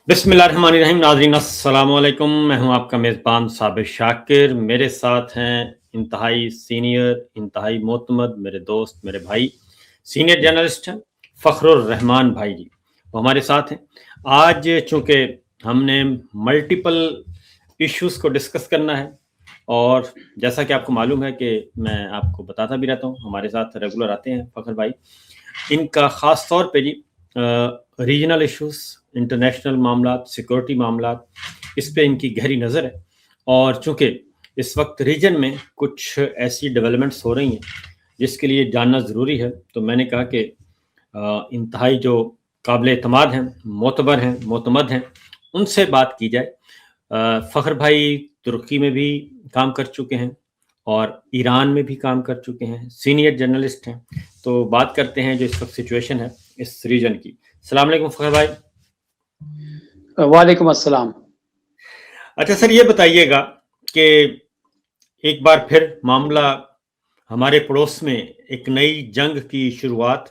बिस्मिल्लाहिर्रहमानिर्रहीम। नाज़रीन अस्सलाम वालेकुम। मैं हूं आपका मेज़बान साबिर शाकिर। मेरे साथ हैं इंतहाई सीनियर, इंतहाई मोतमद मेरे दोस्त, मेरे भाई, सीनियर जर्नलिस्ट हैं फ़खरुर रहमान भाई जी, वो हमारे साथ हैं। आज चूँकि हमने मल्टीपल इश्यूज़ को डिस्कस करना है और जैसा कि आपको मालूम है कि मैं आपको बताता भी रहता हूँ, हमारे साथ रेगुलर आते हैं फ़खर भाई। इनका ख़ास तौर पे जी रीजनल इश्यूज़, इंटरनेशनल मामलात, सिक्योरिटी मामलात, इस पे इनकी गहरी नज़र है। और चूँकि इस वक्त रीजन में कुछ ऐसी डेवलपमेंट्स हो रही हैं जिसके लिए जानना ज़रूरी है, तो मैंने कहा कि इंतहाई जो काबिल एतमाद हैं, मोतबर हैं, मोतमद हैं, उनसे बात की जाए। फ़खर भाई तुर्की में भी काम कर चुके हैं और ईरान में भी काम कर चुके हैं, सीनियर जर्नलिस्ट हैं। तो बात करते हैं जो इस वक्त सिचुएशन है इस रीजन की। अस्सलाम वालेकुम फ़खर भाई। वालेकुम अस्सलाम। अच्छा सर, ये बताइएगा कि एक बार फिर मामला हमारे पड़ोस में एक नई जंग की शुरुआत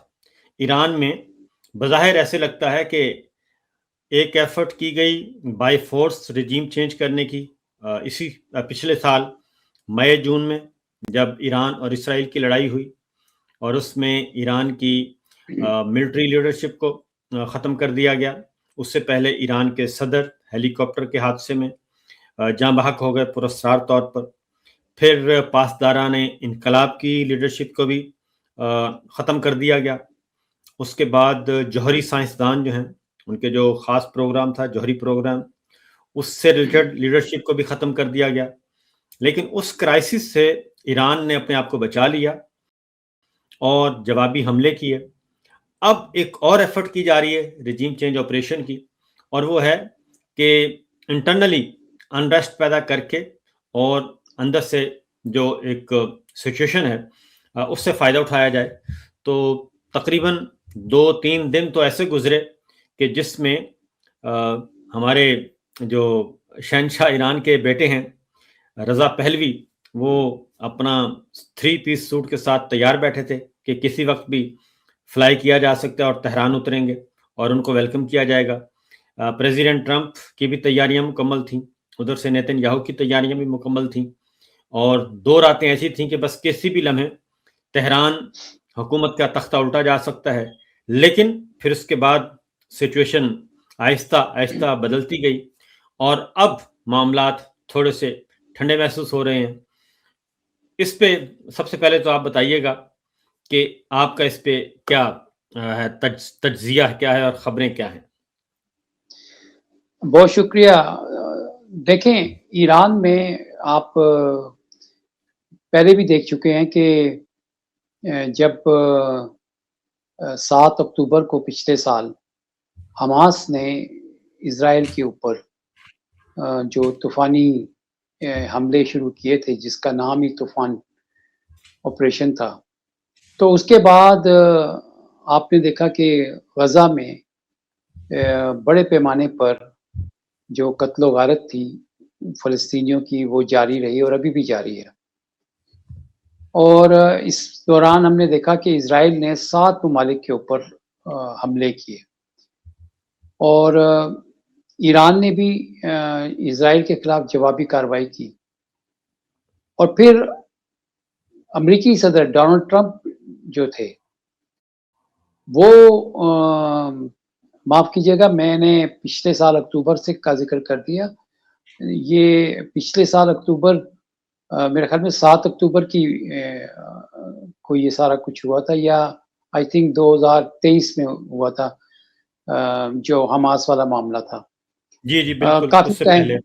ईरान में। बज़ाहिर ऐसे लगता है कि एक एफर्ट की गई बाय फोर्स रिजीम चेंज करने की इसी पिछले साल मई जून में, जब ईरान और इसराइल की लड़ाई हुई और उसमें ईरान की मिलिट्री लीडरशिप को ख़त्म कर दिया गया। उससे पहले ईरान के सदर हेलीकॉप्टर के हादसे में जाँ बहक हो गए पुरस्कार तौर पर। फिर पासदारान इनकलाब की लीडरशिप को भी ख़त्म कर दिया गया। उसके बाद जौहरी साइंसदान जो हैं, उनके जो ख़ास प्रोग्राम था जौहरी प्रोग्राम, उससे रिलेटेड लीडरशिप को भी ख़त्म कर दिया गया। लेकिन उस क्राइसिस से ईरान ने अपने आप को बचा लिया और जवाबी हमले किए। अब एक और एफर्ट की जा रही है रिजीम चेंज ऑपरेशन की, और वो है कि इंटरनली अनरेस्ट पैदा करके और अंदर से जो एक सिचुएशन है उससे फ़ायदा उठाया जाए। तो तकरीबन 2-3 दिन तो ऐसे गुजरे कि जिसमें हमारे जो शहनशाह ईरान के बेटे हैं रज़ा पहलवी, वो अपना 3 पीस सूट के साथ तैयार बैठे थे कि किसी वक्त भी फ्लाई किया जा सकता है और तेहरान उतरेंगे और उनको वेलकम किया जाएगा। प्रेसिडेंट ट्रंप की भी तैयारियां मुकम्मल थीं, उधर से नेतन्याहू की तैयारियां भी मुकम्मल थीं, और 2 रातें ऐसी थीं कि बस किसी भी लम्हे तेहरान हुकूमत का तख्ता उल्टा जा सकता है। लेकिन फिर उसके बाद सिचुएशन आहिस्ता आहिस्ता बदलती गई और अब मामलात थोड़े से ठंडे महसूस हो रहे हैं। इस पे सबसे पहले तो आप बताइएगा कि आपका इस पे क्या है, तज्जिया क्या है और खबरें क्या हैं? बहुत शुक्रिया। देखें, ईरान में आप पहले भी देख चुके हैं कि जब 7 अक्टूबर को पिछले साल हमास ने इज़राइल के ऊपर जो तूफ़ानी हमले शुरू किए थे, जिसका नाम ही तूफ़ान ऑपरेशन था। तो उसके बाद आपने देखा कि गज़ा में बड़े पैमाने पर जो कत्लो-गारत थी फ़लस्तीनियों की, वो जारी रही और अभी भी जारी है। और इस दौरान हमने देखा कि इज़राइल ने 7 ममालिक के ऊपर हमले किए और ईरान ने भी इज़राइल के खिलाफ जवाबी कार्रवाई की। और फिर अमेरिकी सदर डोनाल्ड ट्रंप जो थे, वो माफ़ कीजिएगा, मैंने पिछले साल अक्टूबर से का ज़िक्र कर दिया। ये पिछले साल अक्टूबर, मेरे ख़्याल में 7 अक्टूबर को ये सारा कुछ हुआ था, या आई थिंक 2023 में हुआ था, जो हमास वाला मामला था। जी, जी, बिल्कुल, काफ़ी उससे टाइम। पहले।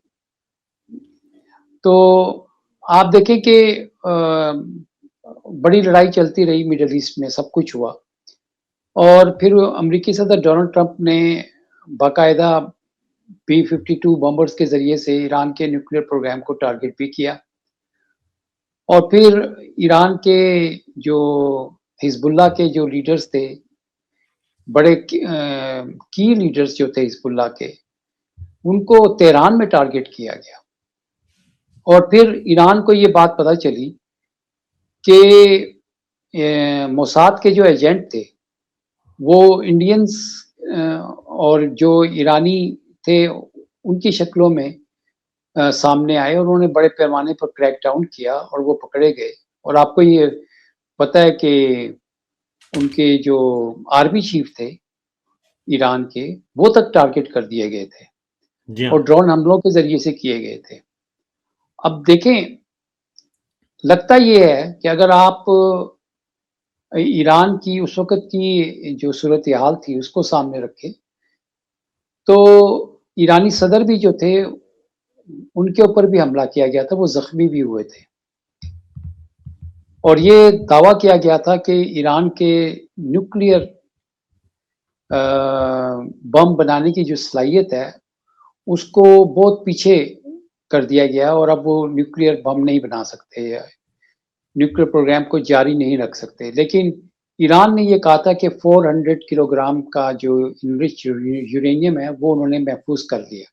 तो आप देखें कि बड़ी लड़ाई चलती रही मिडल ईस्ट में, सब कुछ हुआ और फिर अमेरिकी सदर डोनाल्ड ट्रंप ने बाकायदा B-52 बॉम्बर्स के ज़रिए से ईरान के न्यूक्लियर प्रोग्राम को टारगेट भी किया। और फिर ईरान के जो हिज़्बुल्लाह के जो लीडर्स थे, बड़े की लीडर्स जो थे हिज़्बुल्लाह के, उनको तेहरान में टारगेट किया गया। और फिर ईरान को ये बात पता चली कि मोसाद के जो एजेंट थे, वो इंडियंस और जो ईरानी थे उनकी शक्लों में सामने आए और उन्होंने बड़े पैमाने पर क्रैक डाउन किया और वो पकड़े गए। और आपको ये पता है कि उनके जो आर्मी चीफ थे ईरान के, वो तक टारगेट कर दिए गए थे जी हाँ। और ड्रोन हमलों के ज़रिए से किए गए थे। अब देखें, लगता ये है कि अगर आप ईरान की उस वक़्त की जो सूरत-ए-हाल थी उसको सामने रखें, तो ईरानी सदर भी जो थे, उनके ऊपर भी हमला किया गया था, वो ज़ख्मी भी हुए थे। और ये दावा किया गया था कि ईरान के न्यूक्लियर बम बनाने की जो सलाहियत है, उसको बहुत पीछे कर दिया गया और अब वो न्यूक्लियर बम नहीं बना सकते या न्यूक्लियर प्रोग्राम को जारी नहीं रख सकते। लेकिन ईरान ने ये कहा था कि 400 किलोग्राम का जो इनरिच्ड यूरेनियम है, वो उन्होंने महफूज़ कर लिया।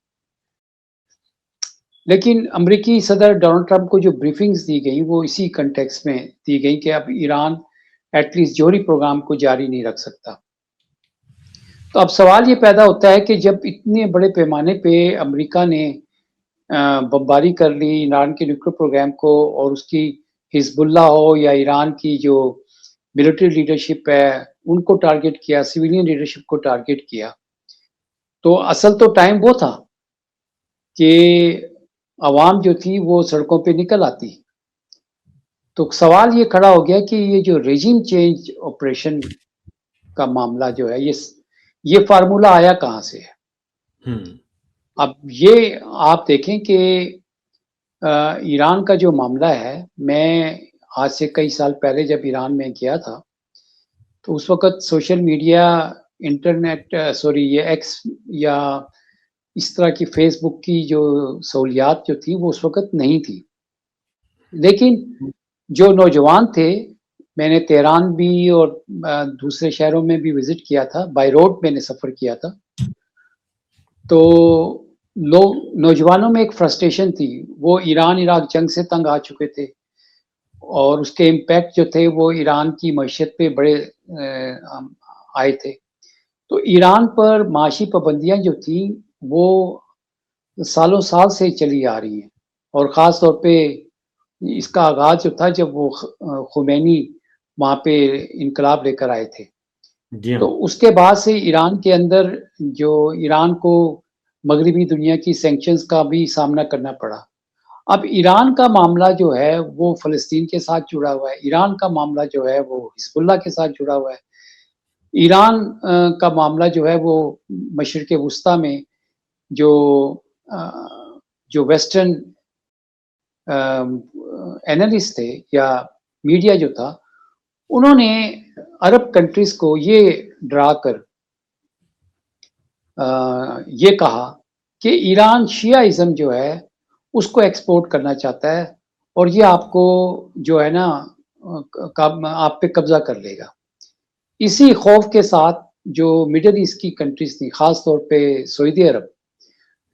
लेकिन अमेरिकी सदर डोनाल्ड ट्रंप को जो ब्रीफिंग्स दी गई, वो इसी कॉन्टेक्स्ट में दी गई कि अब ईरान एटलीस्ट जौहरी प्रोग्राम को जारी नहीं रख सकता। तो अब सवाल ये पैदा होता है कि जब इतने बड़े पैमाने पे अमेरिका ने बमबारी कर ली ईरान के न्यूक्लियर प्रोग्राम को और उसकी हिज़्बुल्लाह हो या ईरान की जो मिलिट्री लीडरशिप है, उनको टारगेट किया, सिविलियन लीडरशिप को टारगेट किया। तो असल तो टाइम वो था कि अवाम जो थी वो सड़कों पे निकल आती। तो सवाल ये खड़ा हो गया कि ये जो रेजिम चेंज ऑपरेशन का मामला जो है, ये फ़ॉर्मूला आया कहाँ से है? हुँ। अब ये आप देखें कि ईरान का जो मामला है, मैं आज से कई साल पहले जब ईरान में गया था, तो उस वक़्त सोशल मीडिया, इंटरनेट सॉरी ये एक्स या इस तरह की फ़ेसबुक की जो सहूलियात जो थी, वो उस वक़्त नहीं थी। लेकिन जो नौजवान थे, मैंने तेहरान भी और दूसरे शहरों में भी विज़िट किया था, बाय रोड मैंने सफ़र किया था। तो लोग नौजवानों में एक फ्रस्ट्रेशन थी, वो ईरान-इराक जंग से तंग आ चुके थे और उसके इम्पैक्ट जो थे वो ईरान की मईशत पे बड़े आए थे। तो ईरान पर माशी पाबंदियाँ जो थी, वो सालों-साल से चली आ रही हैं और ख़ास तौर पे इसका आगाज़ जो था जब वो खुमैनी वहाँ पे इनकलाब लेकर आए थे। जी तो हाँ। उसके बाद से ईरान के अंदर जो ईरान को मगरिबी दुनिया की सैंक्शंस का भी सामना करना पड़ा। अब ईरान का मामला जो है वो फ़लस्तीन के साथ जुड़ा हुआ है, ईरान का मामला जो है वो हिज़्बुल्लाह के साथ जुड़ा हुआ है। ईरान का मामला जो है वो मशरिक़ वुस्ता में जो जो वेस्टर्न एनालिस्ट थे या मीडिया जो था, उन्होंने अरब कंट्रीज़ को ये डराकर ये कहा कि ईरान शियाइज़्म जो है, उसको एक्सपोर्ट करना चाहता है और ये आपको जो है ना कब आप पे कब्ज़ा कर लेगा। इसी खौफ के साथ जो मिडल ईस्ट की कंट्रीज़ थी, ख़ास तौर पे सऊदी अरब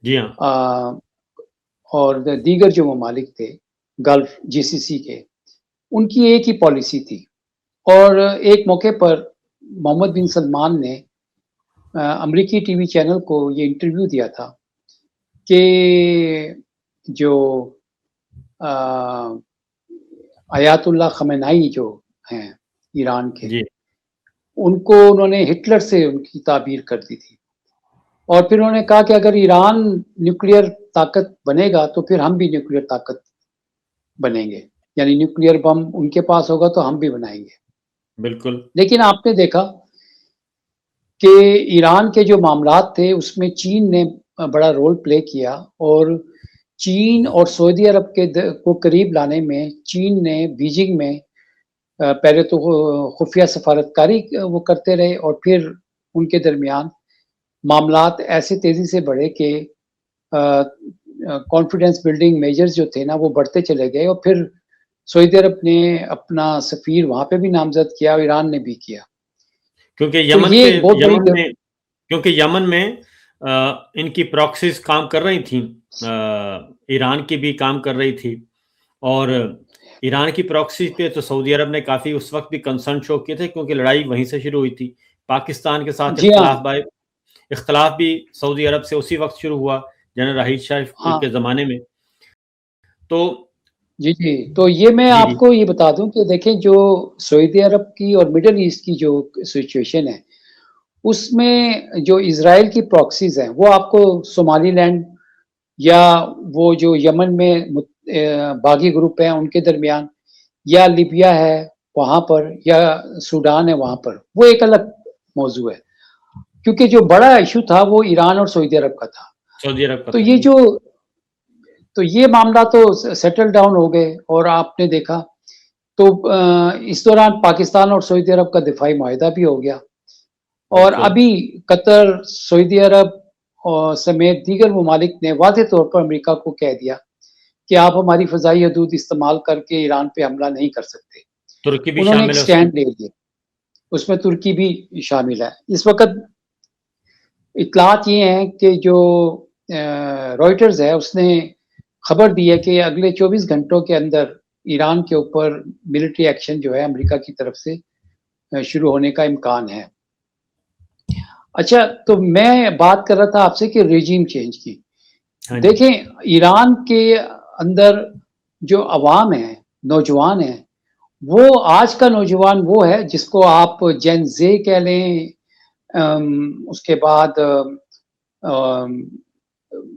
जी हाँ। और दीगर जो ममालिक थे, गल्फ़ जीसीसी के, उनकी एक ही पॉलिसी थी और एक मौके पर मोहम्मद बिन सलमान ने अमेरिकी टीवी चैनल को ये इंटरव्यू दिया था कि जो अ, अयातुल्लाह ख़मेनाई जो हैं ईरान के, जी। उनको उन्होंने हिटलर से उनकी ताबीर कर दी थी और फिर उन्होंने कहा कि अगर ईरान न्यूक्लियर ताकत बनेगा, तो फिर हम भी न्यूक्लियर ताकत बनेंगे। यानी न्यूक्लियर बम उनके पास होगा तो हम भी बनाएँगे। बिल्कुल। लेकिन आपने देखा कि ईरान के जो मामलात थे उसमें चीन ने बड़ा रोल प्ले किया और चीन और सऊदी अरब के को करीब लाने में चीन ने बीजिंग में पहले तो खुफिया सफारतकारी वो करते रहे और फिर उनके दरमियान मामलात ऐसे तेज़ी से बढ़े कि कॉन्फिडेंस बिल्डिंग मेजर्स जो थे ना वो बढ़ते चले गए और फिर सऊदी अरब ने अपना सफ़ीर वहाँ पे भी नामज़द किया और ईरान ने भी किया। क्योंकि तो ये एक बहुत बड़ी यमन में इनकी प्रॉक्सीज़ काम कर रही थीं। ईरान की भी काम कर रही थी और ईरान की प्रॉक्सी पे तो सऊदी अरब ने काफ़ी उस वक़्त भी कंसर्न शो किए थे क्योंकि लड़ाई वहीं से शुरू हुई थी। पाकिस्तान के साथ जी हाँ। इख्तलाफ भी सऊदी अरब से उसी वक्त शुरू हुआ जनरल राहिद शाह हाँ के ज़माने में। तो जी जी, तो ये मैं जी, जी। आपको ये बता दूं कि देखें जो सऊदी अरब की और मिडल ईस्ट की जो सिचुएशन है उसमें जो इसराइल की प्रॉक्सीज हैं वो आपको सोमालीलैंड या वो जो यमन में बागी ग्रुप हैं उनके दरमियान या लीबिया है वहाँ पर या सूडान है वहाँ पर, वो एक अलग मौजू है। क्योंकि जो बड़ा इश्यू था वो ईरान और सऊदी अरब का था। सऊदी अरब का तो था। ये जी। जो तो ये मामला तो सेटल डाउन हो गए और आपने देखा तो इस दौरान पाकिस्तान और सऊदी अरब का दिफाई माहिदा भी हो गया। और बिल्कुल। अभी कतर, सऊदी अरब और समेत दीगर ममालिक ने वाज़ेह तौर पर अमेरिका को कह दिया कि आप हमारी फ़ज़ाई हदूद इस्तेमाल करके ईरान पे हमला नहीं कर सकते। तुर्की भी उन्होंने एक शामिल है उसमें। स्टैंड ले लिया, उसमें तुर्की भी शामिल है। इस वक़्त इत्तलात ये हैं कि जो रॉयटर्स है उसने खबर दी है कि अगले 24 घंटों के अंदर ईरान के ऊपर मिलिट्री एक्शन जो है अमेरिका की तरफ से शुरू होने का इम्कान है। अच्छा, तो मैं बात कर रहा था आपसे कि रेजीम चेंज की। हाँ जी। देखें, ईरान के अंदर जो अवाम है, नौजवान है, वो आज का नौजवान वो है जिसको आप जेन ज़े कह लें, उसके बाद अम,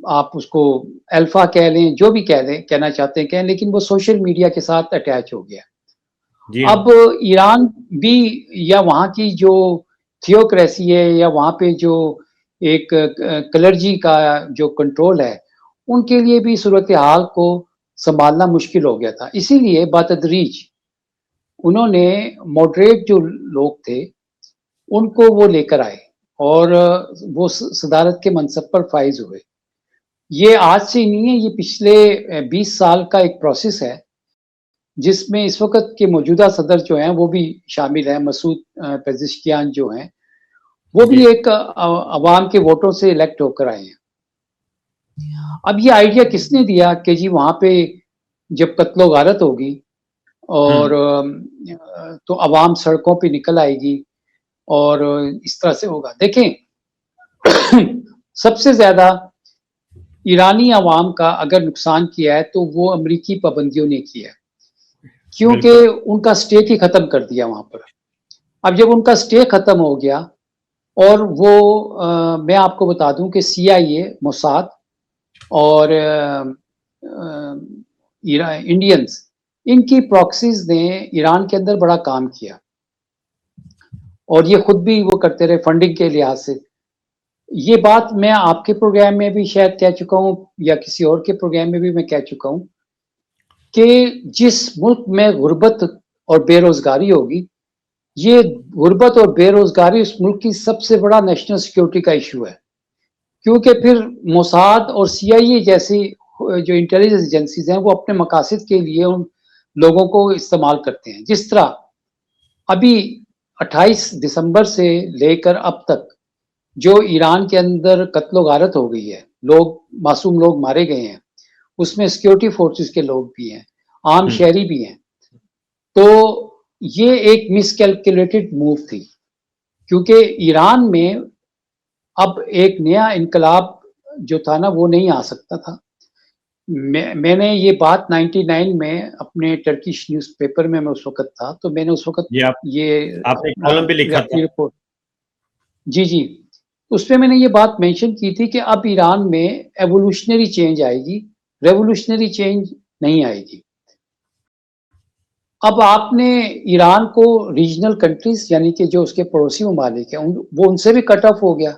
आप उसको अल्फा कह लें, जो भी कह लें, कहना चाहते हैं कहें, लेकिन वो सोशल मीडिया के साथ अटैच हो गया। जी हाँ। अब ईरान भी या वहाँ की जो थियोक्रेसी है या वहाँ पे जो एक क्लर्जी का जो कंट्रोल है, उनके लिए भी सूरत हाल को संभालना मुश्किल हो गया था। इसीलिए बतदरीज उन्होंने मॉडरेट जो लोग थे, उनको वो लेकर आए और वो सदारत के मनसब पर फाइज हुए। ये आज से ही नहीं है, ये पिछले 20 साल का एक प्रोसेस है, जिसमें इस वक़्त के मौजूदा सदर जो हैं, वो भी शामिल हैं, मसूद पेज़ेश्कियान जो हैं, वो जी। भी एक अवाम के वोटों से इलेक्ट होकर आए हैं। अब ये आइडिया किसने दिया कि जी वहाँ पे जब कत्लो-गारत होगी और हुँ। तो अवाम सड़कों पे निकल आएगी और इस तरह से होगा। देखें, सबसे ज़्यादा ईरानी अवाम का अगर नुकसान किया है, तो वो अमरीकी पाबंदियों ने किया है, क्योंकि बिल्कुल। उनका स्टे ही खत्म कर दिया वहाँ पर। अब जब उनका स्टे खत्म हो गया और वो मैं आपको बता दूं कि सीआईए, मोसाद और इंडियंस, इनकी प्रॉक्सीज ने ईरान के अंदर बड़ा काम किया और ये खुद भी वो करते रहे फंडिंग के लिहाज से। ये बात मैं आपके प्रोग्राम में भी शायद कह चुका हूँ या किसी और के प्रोग्राम में भी मैं कह चुका हूँ कि जिस मुल्क में गुर्बत और बेरोजगारी होगी, ये गुर्बत और बेरोजगारी उस मुल्क की सबसे बड़ा नेशनल सिक्योरिटी का इशू है। क्योंकि फिर मोसाद और सीआईए जैसी जो इंटेलिजेंस एजेंसीज हैं वो अपने मकासद के लिए उन लोगों को इस्तेमाल करते हैं। जिस तरह अभी 28 दिसंबर से लेकर अब तक जो ईरान के अंदर कत्लो गारत हो गई है, लोग मासूम लोग मारे गए हैं, उसमें सिक्योरिटी फोर्सेस के लोग भी हैं, आम हुँ। शहरी भी हैं। तो ये एक मिसकैलकुलेटेड मूव थी, क्योंकि ईरान में अब एक नया इनकलाब जो था ना वो नहीं आ सकता था। मैंने ये बात 99 में अपने टर्किश न्यूज़पेपर में मैं उस वक़्त था, तो मैंने उस वक़्त जी, ये आपने एक अपना कॉलम भी लिखा अपनी था। रिपोर्ट जी, जी। उसपे मैंने ये बात मेंशन की थी कि अब ईरान में एवोल्यूशनरी चेंज आएगी, रेवोल्यूशनरी चेंज नहीं आएगी। अब आपने ईरान को रीजनल कंट्रीज़ यानी कि जो उसके पड़ोसी ममालिक हैं, वो उनसे भी कट ऑफ हो गया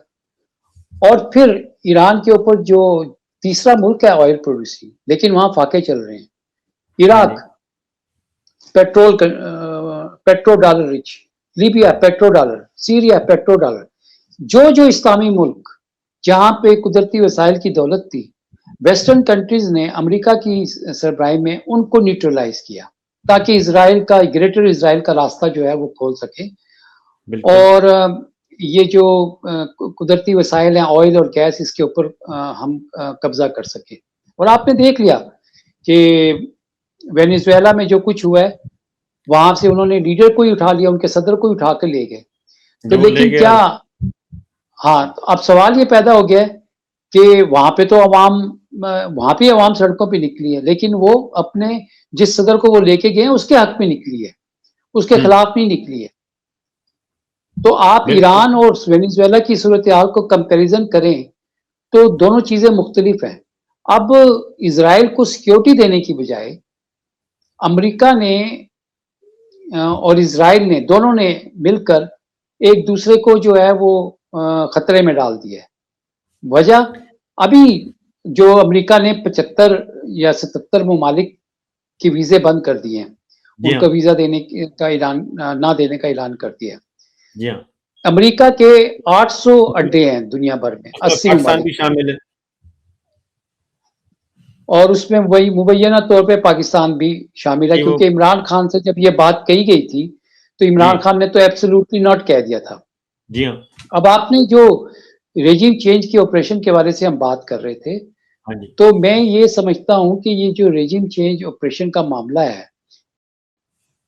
और फिर ईरान के ऊपर जो तीसरा मुल्क है ऑयल प्रोड्यूसिंग, लेकिन वहाँ फाके चल रहे हैं। हाँ Iraq ji. Petro dollar rich, Libya petro dollar, Syria petro dollar. जो इस्लामी मुल्क जहाँ पे कुदरती वसाइल की दौलत थी, वेस्टर्न कंट्रीज ने अमेरिका की सरबराही में उनको न्यूट्रलाइज किया ताकि इसराइल का ग्रेटर इसराइल का रास्ता जो है वो खोल सके बिल्कुल। और ये जो कुदरती वसाइल हैं ऑयल और गैस इसके ऊपर हम कब्जा कर सके। और आपने देख लिया कि वेनेजुएला में जो कुछ हुआ है, वहां से उन्होंने लीडर को ही उठा लिया, उनके सदर को ही उठा कर ले गए। तो जो ले लेकिन गया। क्या हाँ, तो अब सवाल ये पैदा हो गया है कि वहाँ पे तो वहाँ पे अवाम सड़कों पे निकली है, लेकिन वो अपने जिस सदर को वो लेके गए हैं उसके हक में निकली है, उसके खिलाफ नहीं निकली है। तो आप बिल्कुल। ईरान और वेनेजुएला की सूरत-ए-हाल को कंपैरिज़न करें, तो दोनों चीज़ें मुख्तलिफ हैं। अब इज़राइल को सिक्योरिटी देने की बजाय अमेरिका ने और इज़राइल ने, दोनों ने मिलकर एक दूसरे को जो है वो खतरे में डाल दिया है। वजह, अभी जो अमेरिका ने 75 या 77 ममालिक के वीज़े बंद कर दिए हैं, जी उनको हाँ, वीज़ा देने का ऐलान ना देने का ऐलान कर दिया है। जी हाँ। अमेरिका के 800 अड्डे हैं दुनिया भर में, उसमें 80 पाकिस्तान भी ममालिक में, शामिल है। और उसमें वही मुबैना तौर पे पाकिस्तान भी शामिल है, कि वो क्योंकि इमरान खान से जब ये बात कही गई थी, तो इमरान जी, खान ने तो एब्सोल्यूटली नॉट कह दिया था। जी हाँ, अब आपने जो रेजिम चेंज के ऑपरेशन के बारे से हम बात कर रहे थे, हाँ जी, तो मैं ये समझता हूँ कि ये जो रेजिम चेंज ऑपरेशन का मामला है,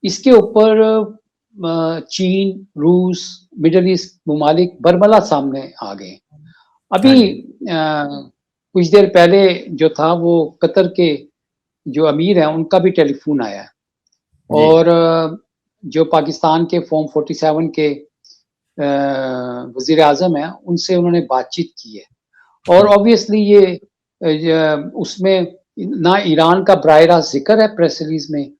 इसके ऊपर चीन, रूस, मिडल ईस्ट ममालिक बरमला सामने आ गए। हाँ अभी जी, कुछ देर पहले जो था वो कतर के जो अमीर हैं उनका भी टेलीफ़ोन आया है, जी, और जो पाकिस्तान के फ़ॉर्म 47 के वज़ीर-ए-आज़म हैं, उनसे उन्होंने बातचीत की है। और हुँ, ऑब्वियसली ये उसमें ना ईरान का बराह रास्त ज़िक्र है प्रेस रिलीज़ में,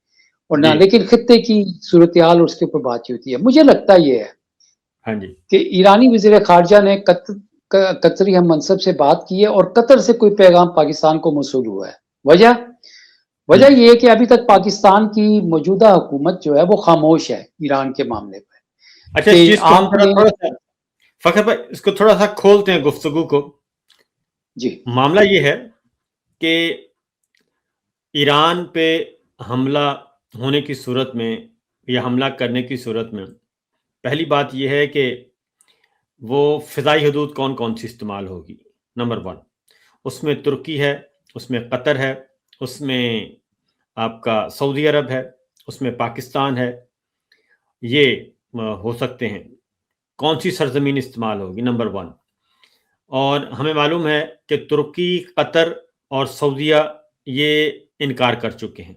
और ना, जी, लेकिन खित्ते की सूरत-ए-हाल उसके ऊपर बातचीत होती है। मुझे लगता ये है हाँ जी, कि ईरानी वज़ीर ख़ारिजा ने कतरी हम मनसब से बात की है, और कतर से कोई पैगाम पाकिस्तान को मौसूल हुआ है। वजह हुँ। वजह ये है कि अभी तक पाकिस्तान की मौजूदा हुकूमत जो है वो ख़ामोश है ईरान के मामले पे, अच्छा, इस कि चीज़ को हम ज़रा आपने थोड़ा-सा फ़खर भाई इसको थोड़ा-सा खोलते हैं गुफ्तगू को। जी, मामला ये है कि ईरान पे हमला होने की सूरत में या हमला करने की सूरत में, पहली बात ये है कि वो फ़िज़ाई हदूद कौन-कौन सी इस्तेमाल होगी, नंबर 1। उसमें तुर्की है, उसमें कतर है, उसमें आपका सऊदी अरब है, उसमें पाकिस्तान है, ये हो सकते हैं। कौन-सी सरज़मीन इस्तेमाल होगी, नंबर 1। और हमें मालूम है कि तुर्की, कतर और सऊदीया ये इनकार कर चुके हैं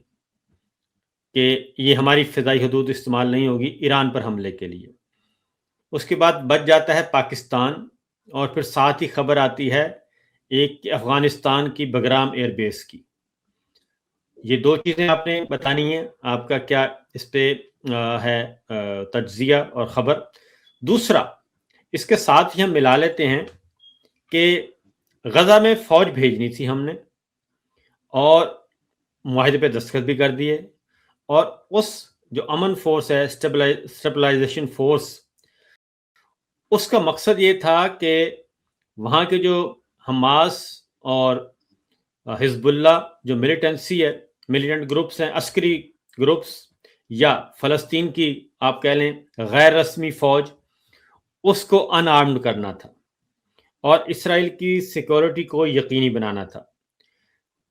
कि ये हमारी फ़िज़ाई हदूद इस्तेमाल नहीं होगी ईरान पर हमले के लिए। उसके बाद बच जाता है पाकिस्तान, और फिर साथ ही खबर आती है एक अफ़गानिस्तान की बगराम एयरबेस की। ये 2 चीज़ें आपने बतानी हैं, आपका क्या इस पे है तज्ज़िया और ख़बर। दूसरा, इसके साथ ही हम मिला लेते हैं कि गज़ा में फ़ौज भेजनी थी हमने, और मुआहदे पे दस्तखत भी कर दिए, और उस जो अमन फ़ोर्स है, स्टेबलाइज़ेशन फ़ोर्स, उसका मकसद ये था कि वहाँ के जो हमास और हिज़्बुल्लाह जो मिलिटेंसी है, मिलिटेंट ग्रुप्स हैं, अस्करी ग्रुप्स, या फ़लस्तीन की आप कह लें गैर रस्मी फ़ौज, उसको अनआर्म्ड करना था और इसराइल की सिक्योरिटी को यकीनी बनाना था।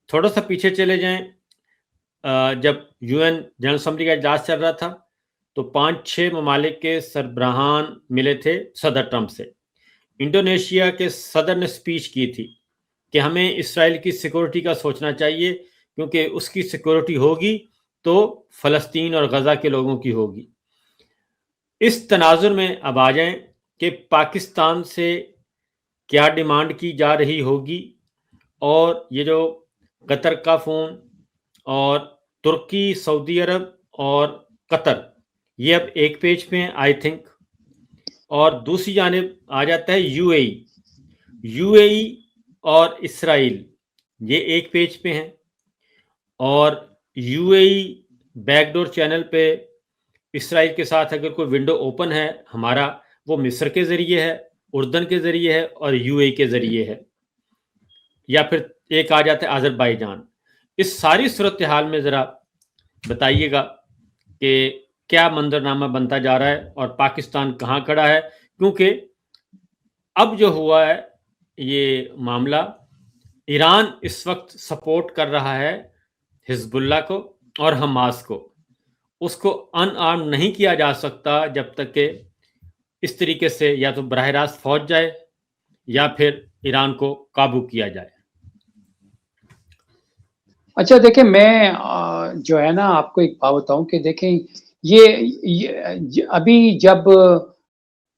थोड़ा-सा पीछे चले जाएँ, जब यूएन जनरल असेंबली का इजलास चल रहा था, तो 5-6 ममालिक के सरबराहान मिले थे सदर ट्रंप से। इंडोनेशिया के सदर ने स्पीच की थी कि हमें इसराइल की सिक्योरिटी का सोचना चाहिए, क्योंकि उसकी सिक्योरिटी होगी तो फ़लस्तीन और गज़ा के लोगों की होगी। इस तनाज़ुर में अब आ जाएँ कि पाकिस्तान से क्या डिमांड की जा रही होगी, और ये जो कतर का फ़ोन और तुर्की, सऊदी अरब और कतर, ये अब एक पेज पे हैं आई थिंक, और दूसरी जानिब आ जाता है यूएई। यूएई और इसराइल, ये एक पेज पे हैं, और यूएई बैकडोर चैनल पे इसराइल के साथ अगर कोई विंडो ओपन है हमारा, वो मिस्र के ज़रिए है, उर्दन के ज़रिए है और यूएई के ज़रिए है, या फिर एक आ जाता है अज़रबैजान। इस सारी सूरत हाल में ज़रा बताइएगा कि क्या मंजरनामा बनता जा रहा है और पाकिस्तान कहाँ खड़ा है, क्योंकि अब जो हुआ है ये मामला, ईरान इस वक्त सपोर्ट कर रहा है हिजबुल्लाह को और हमास को। उसको अनआर्म नहीं किया जा सकता जब तक कि इस तरीके से या तो बराह रास्त फौज जाए या फिर ईरान को काबू किया जाए? अच्छा देखिए, मैं जो है ना आपको एक बात बताऊँ कि देखें, अभी जब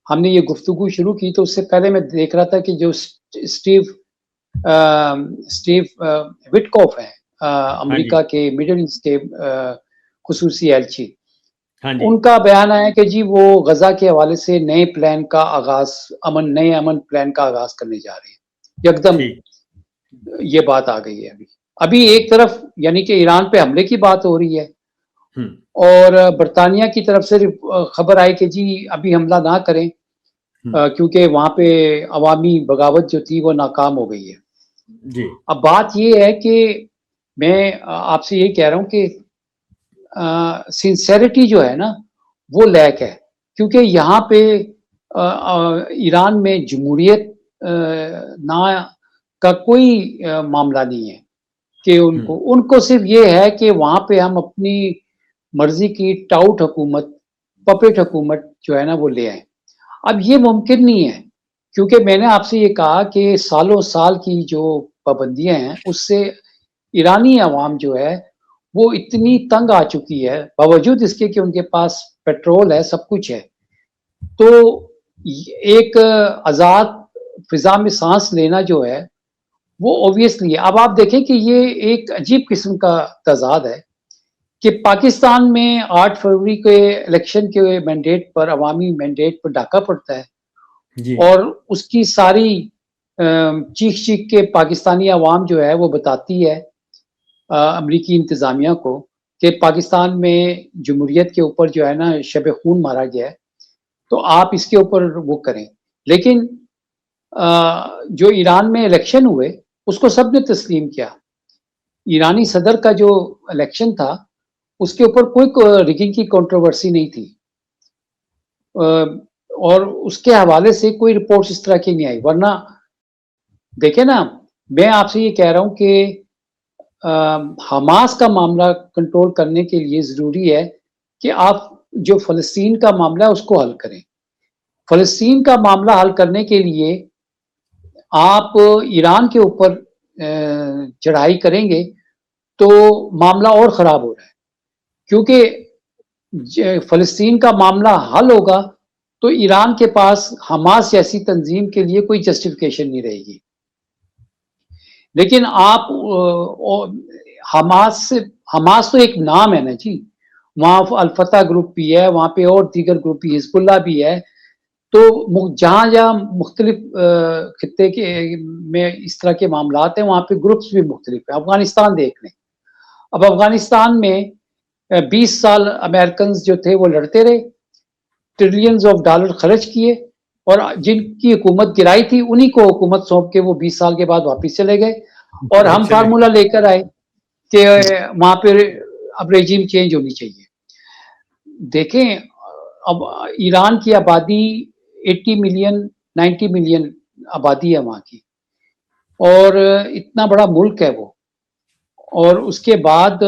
हमने ये गुफ्तगू शुरू की तो उससे पहले मैं देख रहा था कि जो विटकॉफ हैं, हाँ जी। अमेरिका के मिडल ईस्ट के खुसूसी एलची, हाँ जी। उनका बयान आया कि जी वो गज़ा के हवाले से नए अमन प्लान का आगाज़ करने जा रहे हैं। एकदम ठीक। ये बात आ गई है अभी। अभी एक तरफ यानी कि ईरान पे हमले की बात हो रही है हुँ। और बरतानिया की तरफ से खबर आई कि जी अभी हमला ना करें, हुँ। क्योंकि वहाँ पे अवामी बगावत जो थी वो नाकाम हो गई है। जी। अब बात ये है कि मैं आपसे ये कह रहा हूँ कि सिंसेरिटी जो है ना, वो लैक है। क्योंकि यहाँ पे ईरान में जमहूरियत ना का कोई मामला नहीं है कि हुँ। उनको सिर्फ़ ये है कि वहाँ पे हम अपनी मर्ज़ी की टाउट हुकूमत, पपेट हुकूमत जो है ना वो ले आएँ। अब ये मुमकिन नहीं है, क्योंकि मैंने आपसे ये कहा कि सालों-साल की जो पाबंदियाँ हैं, उससे ईरानी अवाम जो है, वो इतनी तंग आ चुकी है, बावजूद इसके कि उनके पास पेट्रोल है, सब कुछ है। तो य एक आज़ाद फ़िज़ा में साँस लेना जो है, वो ऑब्वियसली है। अब आप देखें कि ये एक अजीब किस्म का तज़ाद है कि पाकिस्तान में 8 फरवरी के इलेक्शन के मैंडेट पर, अवामी मैंडेट पर डाका पड़ता है जी। और उसकी सारी चीख-चीख के पाकिस्तानी अवाम जो है वो बताती है अमरीकी इंतज़ामिया को कि पाकिस्तान में जमहूरियत के ऊपर जो है ना शब-ए-खून मारा गया है, तो आप इसके ऊपर वो करें। लेकिन जो ईरान में इलेक्शन हुए, उसको सबने तस्लीम किया। ईरानी सदर का जो इलेक्शन था, उसके ऊपर कोई रिगिंग की कंट्रोवर्सी नहीं थी। अ, और उसके हवाले से कोई रिपोर्ट्स इस तरह की नहीं आई। वरना देखिए ना, मैं आपसे ये कह रहा हूँ कि अ, हमास का मामला कंट्रोल करने के लिए ज़रूरी है कि आप जो फ़लस्तीन का मामला है उसको हल करें। फ़लस्तीन का मामला हल करने के लिए आप ईरान के ऊपर चढ़ाई करेंगे, तो मामला और ख़राब हो रहा है। क्योंकि फ़लस्तीन का मामला हल होगा, तो ईरान के पास हमास जैसी तंज़ीम के लिए कोई जस्टिफ़िकेशन नहीं रहेगी। लेकिन आप हमास से हमास तो एक नाम है ना जी, वहाँ अल-फतह ग्रुप भी है, वहाँ पे और दीगर ग्रुप भी, हिज़्बुल्लाह भी है। तो जहाँ-जहाँ मुख्तलिफ खित्ते के में इस तरह के मामलात हैं, वहाँ पे ग्रुप्स भी मुख्तलिफ हैं। अफ़गानिस्तान देख लें। अब अफ़गानिस्तान में 20 साल अमेरिकन्स जो थे वो लड़ते रहे, ट्रिलियंस ऑफ डॉलर खर्च किए और जिनकी हुकूमत गिराई थी, उन्हीं को हुकूमत सौंप के वो 20 साल के बाद वापिस चले गए और हम चले फ़ॉर्मूला लेकर आए कि हुँ। वहाँ पे अब रेजिम चेंज होनी चाहिए। देखें, अब ईरान की आबादी 80 मिलियन, 90 मिलियन आबादी है वहाँ की और इतना बड़ा मुल्क है वो। और उसके बाद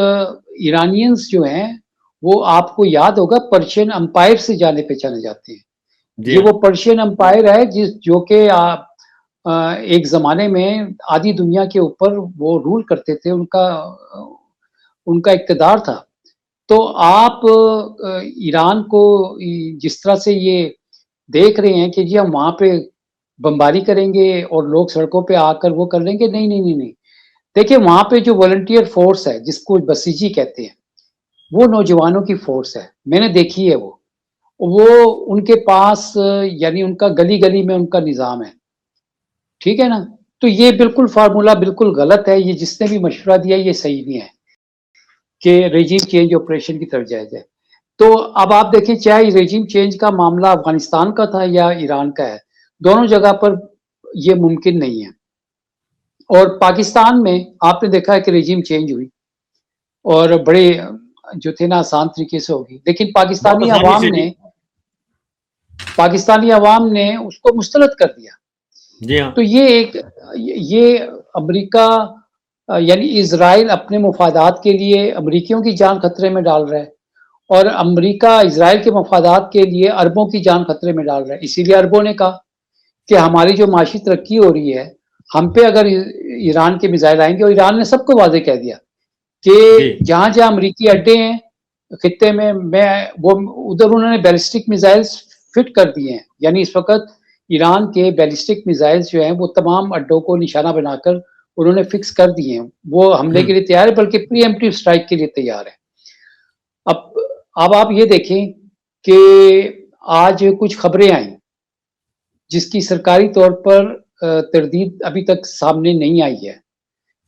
ईरानियंस जो हैं, वो आपको याद होगा पर्शियन एम्पायर से जाने-पहचाने जाते हैं। जी ये हाँ। वो पर्शियन एम्पायर है जो कि एक ज़माने में आधी दुनिया के ऊपर वो रूल करते थे, उनका इक़्तिदार था। तो आप ईरान को जिस तरह से ये देख रहे हैं कि जी हम वहाँ पे बमबारी करेंगे और लोग सड़कों पे आकर वो कर लेंगे, नहीं, नहीं, नहीं, नहीं। देखिए वहाँ पे जो वॉलंटियर फ़ोर्स है, जिसको बसीजी कहते हैं, वो नौजवानों की फ़ोर्स है। मैंने देखी है वो। वो उनके पास यानी उनका गली-गली में उनका निज़ाम है। ठीक है ना? तो ये बिल्कुल फ़ॉर्मूला बिल्कुल गलत है। ये जिसने भी मशवरा दिया ये सही नहीं है कि रेजिम चेंज ऑपरेशन की तरफ जाया जाए। तो अब आप देखें चाहे रेजिम चेंज का मामला अफ़गानिस्तान का था या ईरान का है, दोनों जगह पर ये मुमकिन नहीं है। और पाकिस्तान में आपने देखा है कि रेजिम चेंज हुई और बड़े जो थे ना आसान तरीके से हो गई। लेकिन बहुत आसानी से जी। पाकिस्तानी अवाम ने उसको मुस्तरद कर दिया। जी हाँ। तो ये अमेरिका यानी इज़राइल अपने मुफादात के लिए अमेरिकियों की जान खतरे में डाल रहा है और अमेरिका इज़राइल के मफादात के लिए अरबों की जान खतरे में डाल रहा है। इसीलिए अरबों ने कहा कि हमारी जो माशी तरक्की हो रही है, हम पे अगर ईरान के मिसाइल आएंगे, और ईरान ने सबको वाजे कह दिया जी कि जहां जहां अमरीकी अड्डे हैं खित्ते में, मैं वो उधर उन्होंने बैलिस्टिक मिसाइल्स फिट कर दिए हैं। यानी इस वक्त ईरान के बैलिस्टिक मिसाइल्स जो हैं वो तमाम अड्डों को निशाना बनाकर उन्होंने फिक्स कर दिए हैं। वो हमले के लिए तैयार है, बल्कि प्रीएम्प्टिव स्ट्राइक के लिए तैयार है। अब अब आप ये देखें कि आज कुछ खबरें आई जिसकी सरकारी तौर पर तरदीद अभी तक सामने नहीं आई है।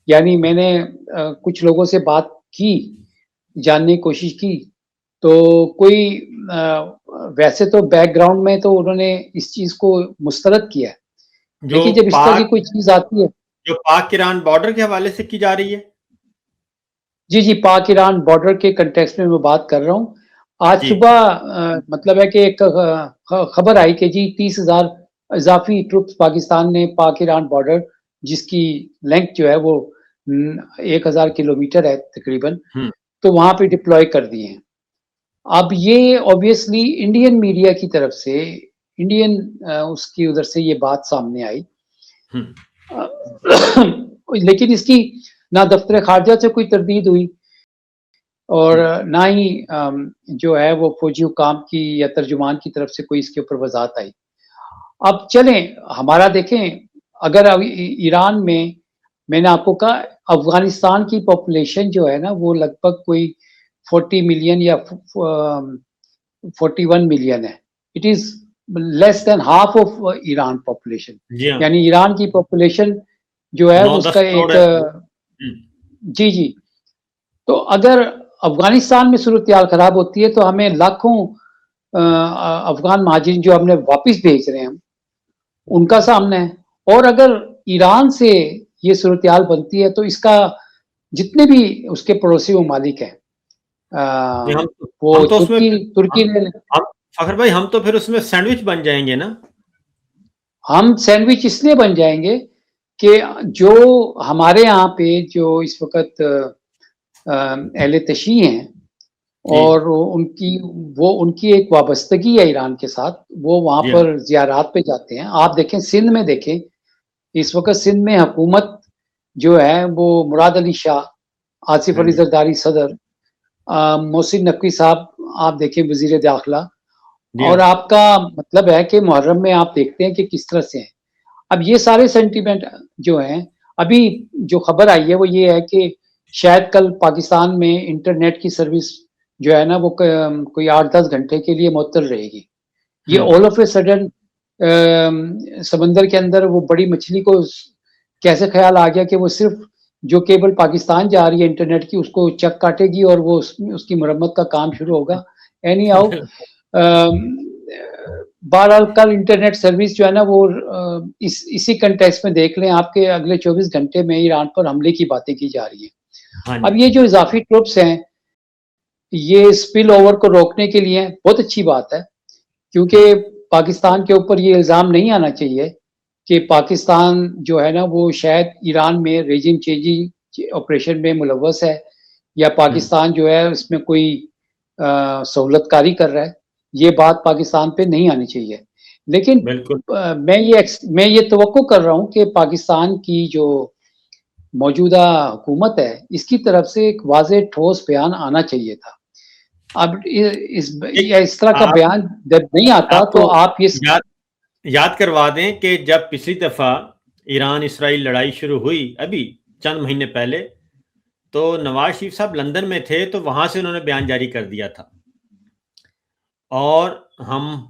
यानी मैंने कुछ लोगों से बात की, जानने की कोशिश की, तो कोई वैसे तो बैकग्राउंड में तो उन्होंने इस चीज़ को मुस्तरद किया है। जो लेकिन जब इस तरह की पाक कोई चीज़ आती है, जो पाक ईरान बॉर्डर के हवाले से की जा रही है। जी, जी, पाक-ईरान बॉर्डर के कॉन्टेक्स्ट में मैं बात कर रहा हूँ। आज जी सुबह मतलब है कि एक खबर आई कि जी 30,000 इज़ाफ़ी ट्रुप्स पाकिस्तान ने पाक-ईरान बॉर्डर, जिसकी लेंथ जो है वो 1000 किलोमीटर है तकरीबन, हम्म तो वहाँ पे डिप्लॉय कर दिए हैं। अब ये ऑब्वियसली इंडियन मीडिया की तरफ से, इंडियन उसकी उधर से ये बात सामने आई। हम्म अ, लेकिन इसकी ना दफ्तर खारजा से कोई तरदीद हुई, और हम्म ना ही जो है वो फौजी हुकाम की या तर्जुमान की तरफ से कोई इसके ऊपर वजाहत आई। अब चलें, हमारा देखें, अगर अब ईरान में, मैंने आपको कहा, अफगानिस्तान की पॉपुलेशन जो है ना वो लगभग कोई 40 मिलियन या 41 मिलियन है। It is less than half of Iran population. जी हाँ, यानी ईरान की पॉपुलेशन जो है नौ उसका दस करोड़ एक है। जी, जी। तो अगर अफ़गानिस्तान में सूरत-हाल ख़राब होती है तो हमें लाखों अफ़गान महाजिर जो हमने वापस भेज रहे हैं हम, उनका सामना है। और अगर ईरान से ये सूरत-हाल बनती है तो इसका जितने भी उसके पड़ोसी ममालिक हैं, नहीं, अ, हम वो तो उसमें तुर्की तुर्की हम ले लें। हम फखर भाई, हम तो फिर उसमें सैंडविच बन जाएंगे ना। हम सैंडविच इसलिए बन जाएँगे कि जो हमारे यहाँ पे जो इस वक़्त अहले तशी हैं, जी और उनकी एक वाबस्तगी है ईरान के साथ, वो वहाँ जी हाँ। पर ज़ियारात पे जाते हैं। आप देखें सिंध में देखें, इस वक़्त सिंध में हुकूमत जो है वो मुराद अली शाह, आसिफ हाँ अली जी ज़रदारी सदर, मोहसिन नकवी साहब, आप देखें वज़ीर दाखिला, जी और हाँ। आपका मतलब है कि मुहर्रम में आप देखते हैं कि किस तरह से हैं। अब ये सारे सेंटीमेंट जो हैं, अभी जो खबर आई है वो ये है कि शायद कल पाकिस्तान में इंटरनेट की सर्विस जो है ना वो कोई 8-10 घंटे के लिए मुअत्तल रहेगी। ये ऑल ऑफ अ सडन समंदर के अंदर वो बड़ी मछली को कैसे ख्याल आ गया कि वो सिर्फ जो केबल पाकिस्तान जा रही है इंटरनेट की उसको चक काटेगी और वो उसकी मरम्मत का काम शुरू होगा। एनी हाउ, बिल्कुल। बहरहाल कल इंटरनेट सर्विस जो है ना वो इसी कंटेक्स्ट में देख लें, आपके अगले 24 घंटे में ईरान पर हमले की बातें की जा रही हैं। हाँ अब जी। ये जो इजाफी ट्रुप्स हैं, ये स्पिल ओवर को रोकने के लिए बहुत अच्छी बात है, क्योंकि हम्म पाकिस्तान के ऊपर ये इल्ज़ाम नहीं आना चाहिए कि पाकिस्तान जो है ना वो शायद ईरान में रेजिम चेंजिंग ऑपरेशन में मुलव्वस है, या हम्म पाकिस्तान जो है उसमें कोई सहूलतकारी कर रहा है। ये बात पाकिस्तान पे नहीं आनी चाहिए। लेकिन बिल्कुल। मैं ये तवक्को कर रहा हूँ कि पाकिस्तान की जो मौजूदा हुकूमत है, इसकी तरफ से एक वाज़ेह ठोस बयान आना चाहिए था। अब एक इस तरह का आप बयान जब नहीं आता आपको तो आप ये याद याद करवा दें कि जब पिछली दफा ईरान इसराइल लड़ाई शुरू हुई, अभी चंद महीने पहले, तो नवाज शरीफ साहब लंदन में थे, तो वहां से उन्होंने बयान जारी कर दिया था। और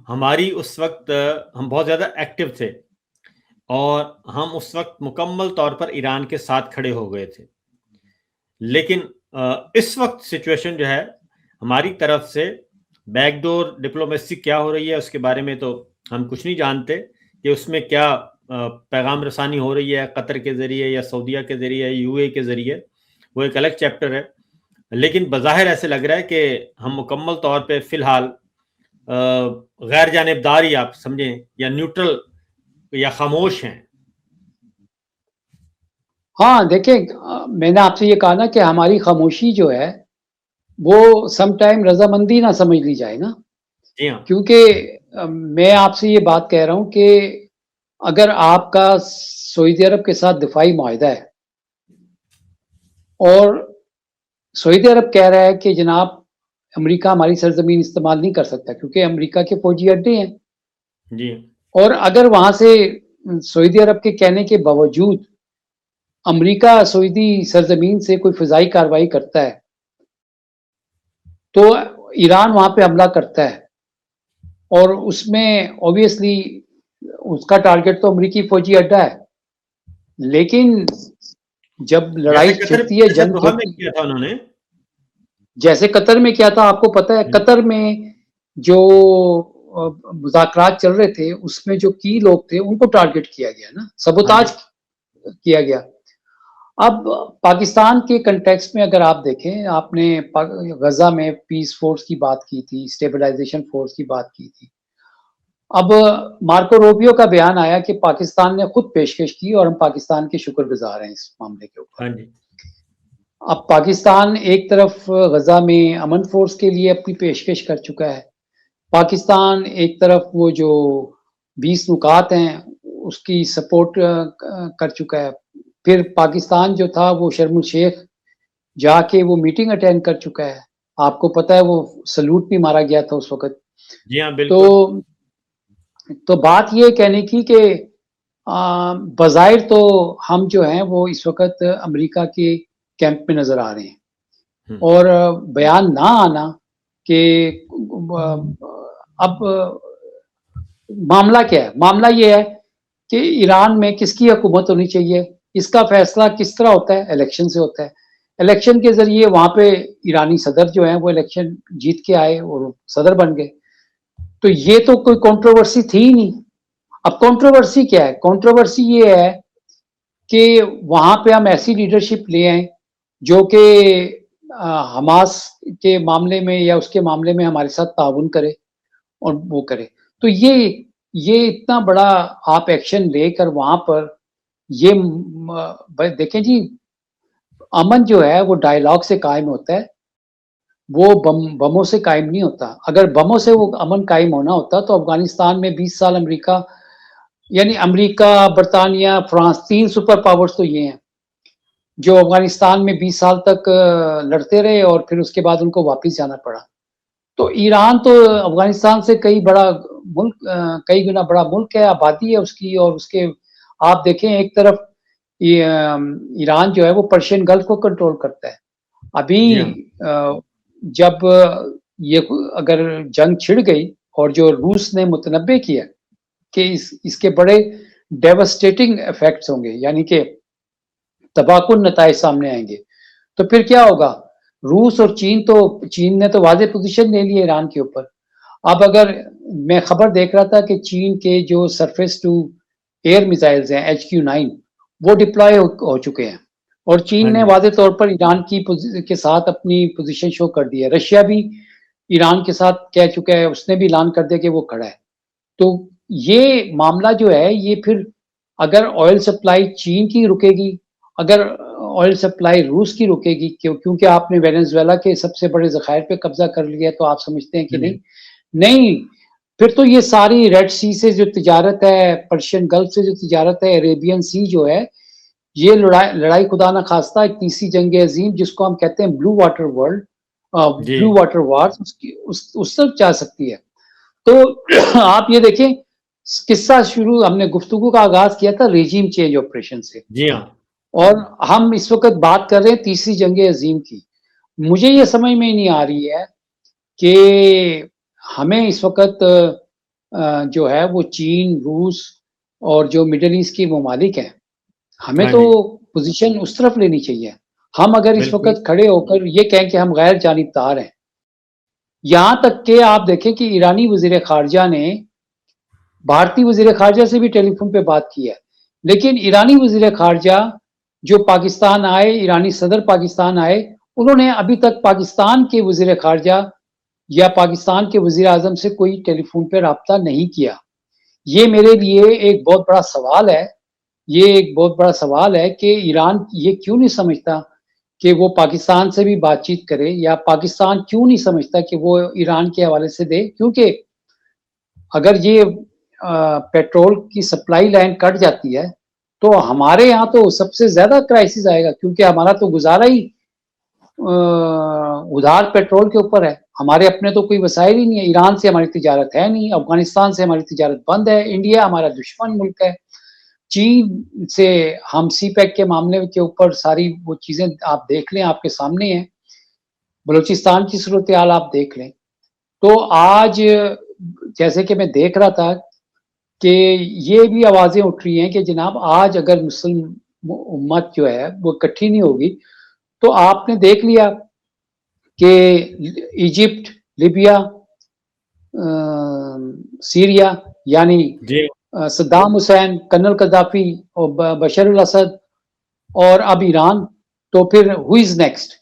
हमारी उस वक्त हम बहुत ज़्यादा एक्टिव थे, और हम उस वक्त मुकम्मल तौर पर ईरान के साथ खड़े हो गए थे। लेकिन इस वक्त सिचुएशन जो है, हमारी तरफ से बैकडोर डिप्लोमेसी क्या हो रही है उसके बारे में तो हम कुछ नहीं जानते कि उसमें क्या पैगाम रसानी हो रही है कतर के ज़रिए या सऊदीया के ज़रिए या यूए के ज़रिए, वो एक अलग चैप्टर है। लेकिन बज़ाहिर ऐसे लग रहा है कि हम मुकम्मल तौर पे फ़िलहाल गैर जानिबदार ही आप समझें, या न्यूट्रल या खामोश हैं। हाँ, देखिए, मैंने आपसे ये कहा ना कि हमारी खामोशी जो है, वो सम टाइम रज़ामंदी ना समझ ली जाए ना, जी हाँ। क्योंकि मैं आपसे ये बात कह रहा हूँ कि अगर आपका सऊदी अरब के साथ दिफाई मुआहिदा है और सऊदी अरब कह रहा है कि जनाब अमेरिका हमारी सरजमीन इस्तेमाल नहीं कर सकता क्योंकि अमेरिका के फौजी अड्डे हैं, जी और अगर वहां से सऊदी अरब के कहने के बावजूद अमेरिका सऊदी सरजमीन से कोई फिजाई कार्रवाई करता है तो ईरान वहां पे हमला करता है, और उसमें ऑब्वियसली उसका टारगेट तो अमेरिकी फौजी अड्डा है। लेकिन जब लड़ाई जैसे कतर छिड़ती है, जैसे जंग दोहा में छिड़ती, किया था उन्होंने। जैसे कतर में क्या था आपको पता है? कतर में जो मुज़ाकरात चल रहे थे उसमें जो की लोग थे उनको टारगेट किया गया ना, हाँ जी। सबोताज किया गया। अब पाकिस्तान के कंटेक्स्ट में अगर आप देखें, आपने गजा में पीस फोर्स की बात की थी, स्टेबलाइजेशन फोर्स की बात की थी। अब मार्को रूबियो का बयान आया कि पाकिस्तान ने खुद पेशकश की और हम पाकिस्तान के शुक्रगुजार हैं इस मामले के ऊपर। हाँ जी। अब पाकिस्तान एक तरफ गजा में अमन फोर्स के लिए अपनी पेशकश कर चुका है, पाकिस्तान एक तरफ वो जो 20 नुकात हैं उसकी सपोर्ट कर चुका है। फिर पाकिस्तान जो था वो शर्म शेख जाके वो मीटिंग अटेंड कर चुका है। आपको पता है वो सैल्यूट भी मारा गया था उस वक़्त। जी हाँ, तो बिल्कुल। बात ये कहने की कि बज़ाहिर तो हम जो हैं वो इस वक़्त अमेरिका के कैंप में नज़र आ रहे हैं, हुँ। और बयान ना आना कि अब मामला क्या है? मामला ये है कि ईरान में किसकी हुकूमत होनी चाहिए, इसका फैसला किस तरह होता है? इलेक्शन से होता है। इलेक्शन के ज़रिए वहाँ पे ईरानी सदर जो हैं वो इलेक्शन जीत के आए और सदर बन गए। तो ये तो कोई कंट्रोवर्सी थी ही नहीं। अब कंट्रोवर्सी क्या है? कंट्रोवर्सी ये है कि वहाँ पे हम ऐसी लीडरशिप ले आएँ जो कि हमास के मामले में या उसके मामले में हमारे साथ ताउन करे और वो करे। तो ये इतना बड़ा आप एक्शन लेकर वहाँ पर ये देखें जी, अमन जो है वो डायलॉग से कायम होता है, वो बमों से कायम नहीं होता। अगर बमों से वो अमन कायम होना होता तो अफ़गानिस्तान में 20 साल अमेरिका, यानी अमेरिका, बर्तानिया, फ्रांस 3 सुपर पावर्स तो ये हैं, जो अफ़गानिस्तान में 20 साल तक लड़ते रहे और फिर उसके बाद उनको वापस जाना पड़ा। तो ईरान तो अफ़गानिस्तान से कई गुना बड़ा मुल्क है, आबादी है उसकी, और उसके आप देखें एक तरफ ये ईरान जो है वो पर्शियन गल्फ को कंट्रोल करता है। जी हाँ। अभी जब ये अगर जंग छिड़ गई और जो रूस ने मुतनब्बे किया कि इसके बड़े डेवास्टेटिंग इफेक्ट्स होंगे, यानी कि तबाहकुन नताइज सामने आएंगे, तो फिर क्या होगा? रूस और चीन ने तो वाज़ेह पोजीशन ले ली है ईरान के ऊपर। अब अगर मैं खबर देख रहा था कि चीन के जो सरफेस टू एयर मिसाइल्स हैं HQ-9 वो डिप्लॉय हो चुके हैं, और चीन हाँ ने जी। वाज़ेह तौर पर ईरान के साथ अपनी पोजीशन शो कर दी है। रशिया भी ईरान के साथ कह चुका है, उसने भी ऐलान कर दिया कि वो खड़ा है। तो ये मामला जो है ये फिर अगर ऑयल सप्लाई चीन की रुकेगी, अगर ऑयल सप्लाई रूस की रुकेगी, क्योंकि आपने वेनेजुएला के सबसे बड़े ज़खायर पे कब्जा कर लिया, तो आप समझते हैं कि हाँ नहीं, जी। नहीं, फिर तो ये सारी रेड सी से जो तिजारत है, पर्शियन गल्फ से जो तिजारत है, अरेबियन सी जो है, ये लड़ाई खुदा ना खास्ता एक तीसरी जंग अजीम जिसको हम कहते हैं ब्लू वाटर वर्ल्ड, जी। ब्लू वाटर वार्स, उसकी उस तक जा सकती है। तो आप ये देखें, किस्सा शुरू हमने गुफ्तगू का आगाज किया था रेजिम चेंज ऑपरेशन से, जी हाँ। और हम इस वक्त बात कर रहे हैं तीसरी जंग अजीम की। मुझे ये समझ में नहीं आ रही है कि हमें इस वक्त जो है वो चीन, रूस और जो मिडल ईस्ट के ममालिक हैं, हमें हाँ तो जी। पोजीशन उस तरफ लेनी चाहिए। हम अगर इस बिल्कुल। वक्त खड़े होकर ये कहें कि हम गैर जानिबदार हैं, यहाँ तक कि आप देखें कि ईरानी वजीर खारजा ने भारतीय वजीर खारजा से भी टेलीफोन पे बात की है, लेकिन ईरानी वजीर खारजा जो पाकिस्तान आए, ईरानी सदर पाकिस्तान आए, उन्होंने अभी तक पाकिस्तान के वजीर खारजा या पाकिस्तान के वजीर आजम से कोई टेलीफोन पे राब्ता नहीं किया। ये मेरे लिए एक बहुत बड़ा सवाल है, ये एक बहुत बड़ा सवाल है कि ईरान ये क्यों नहीं समझता कि वो पाकिस्तान से भी बातचीत करे, या पाकिस्तान क्यों नहीं समझता कि वो ईरान के हवाले से दे, क्योंकि अगर ये पेट्रोल की सप्लाई लाइन कट जाती है, तो हमारे यहाँ तो सबसे ज़्यादा क्राइसिस आएगा, क्योंकि हमारा तो गुज़ारा ही उधार पेट्रोल के ऊपर है। हमारे अपने तो कोई वसाइल ही नहीं है, ईरान से हमारी तिजारत है नहीं, अफ़गानिस्तान से हमारी तिजारत बंद है, इंडिया हमारा दुश्मन मुल्क है। चीन से हम सीपैक के मामले के ऊपर सारी वो चीज़ें आप देख लें, आपके सामने हैं। बलूचिस्तान की सूरत-ए-हाल आप देख लें। तो आज जैसे कि मैं देख रहा था कि ये भी आवाज़ें उठ रही हैं कि जनाब आज अगर मुस्लिम उम्मत जो है वो इकट्ठी नहीं होगी, तो आपने देख लिया कि इजिप्ट, लीबिया, सीरिया यानी जी सद्दाम हुसैन, कर्नल कद्दाफी और बशर अल असद और अब ईरान, तो फिर हु इज़ नेक्स्ट?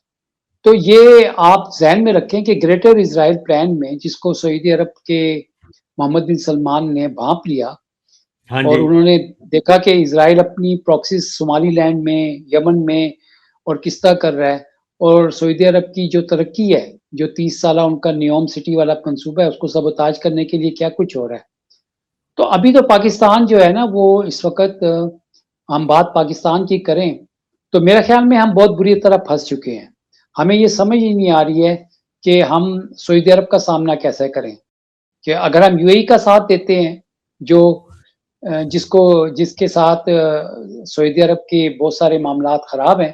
तो ये आप ज़हन में रखें कि ग्रेटर इज़राइल प्लान में जिसको सऊदी अरब के मोहम्मद बिन सलमान ने भाँप लिया हाँ और जी उन्होंने देखा कि इज़राइल अपनी प्रॉक्सीज़ सोमालीलैंड में, यमन में और किस तरह कर रहा है और सऊदी अरब की जो तरक्की है, जो 30 साला उनका नियोम सिटी वाला मंसूबा है, उसको सबोताज करने के लिए क्या कुछ हो रहा है। तो अभी तो पाकिस्तान जो है ना, वो इस वक़्त हम बात पाकिस्तान की करें, तो मेरे ख़्याल में हम बहुत बुरी तरह फँस चुके हैं। हमें ये समझ ही नहीं आ रही है कि हम सऊदी अरब का सामना कैसे करें? कि अगर हम यूएई का साथ देते हैं, जो जिसके साथ सऊदी अरब के बहुत सारे मामलात ख़राब हैं,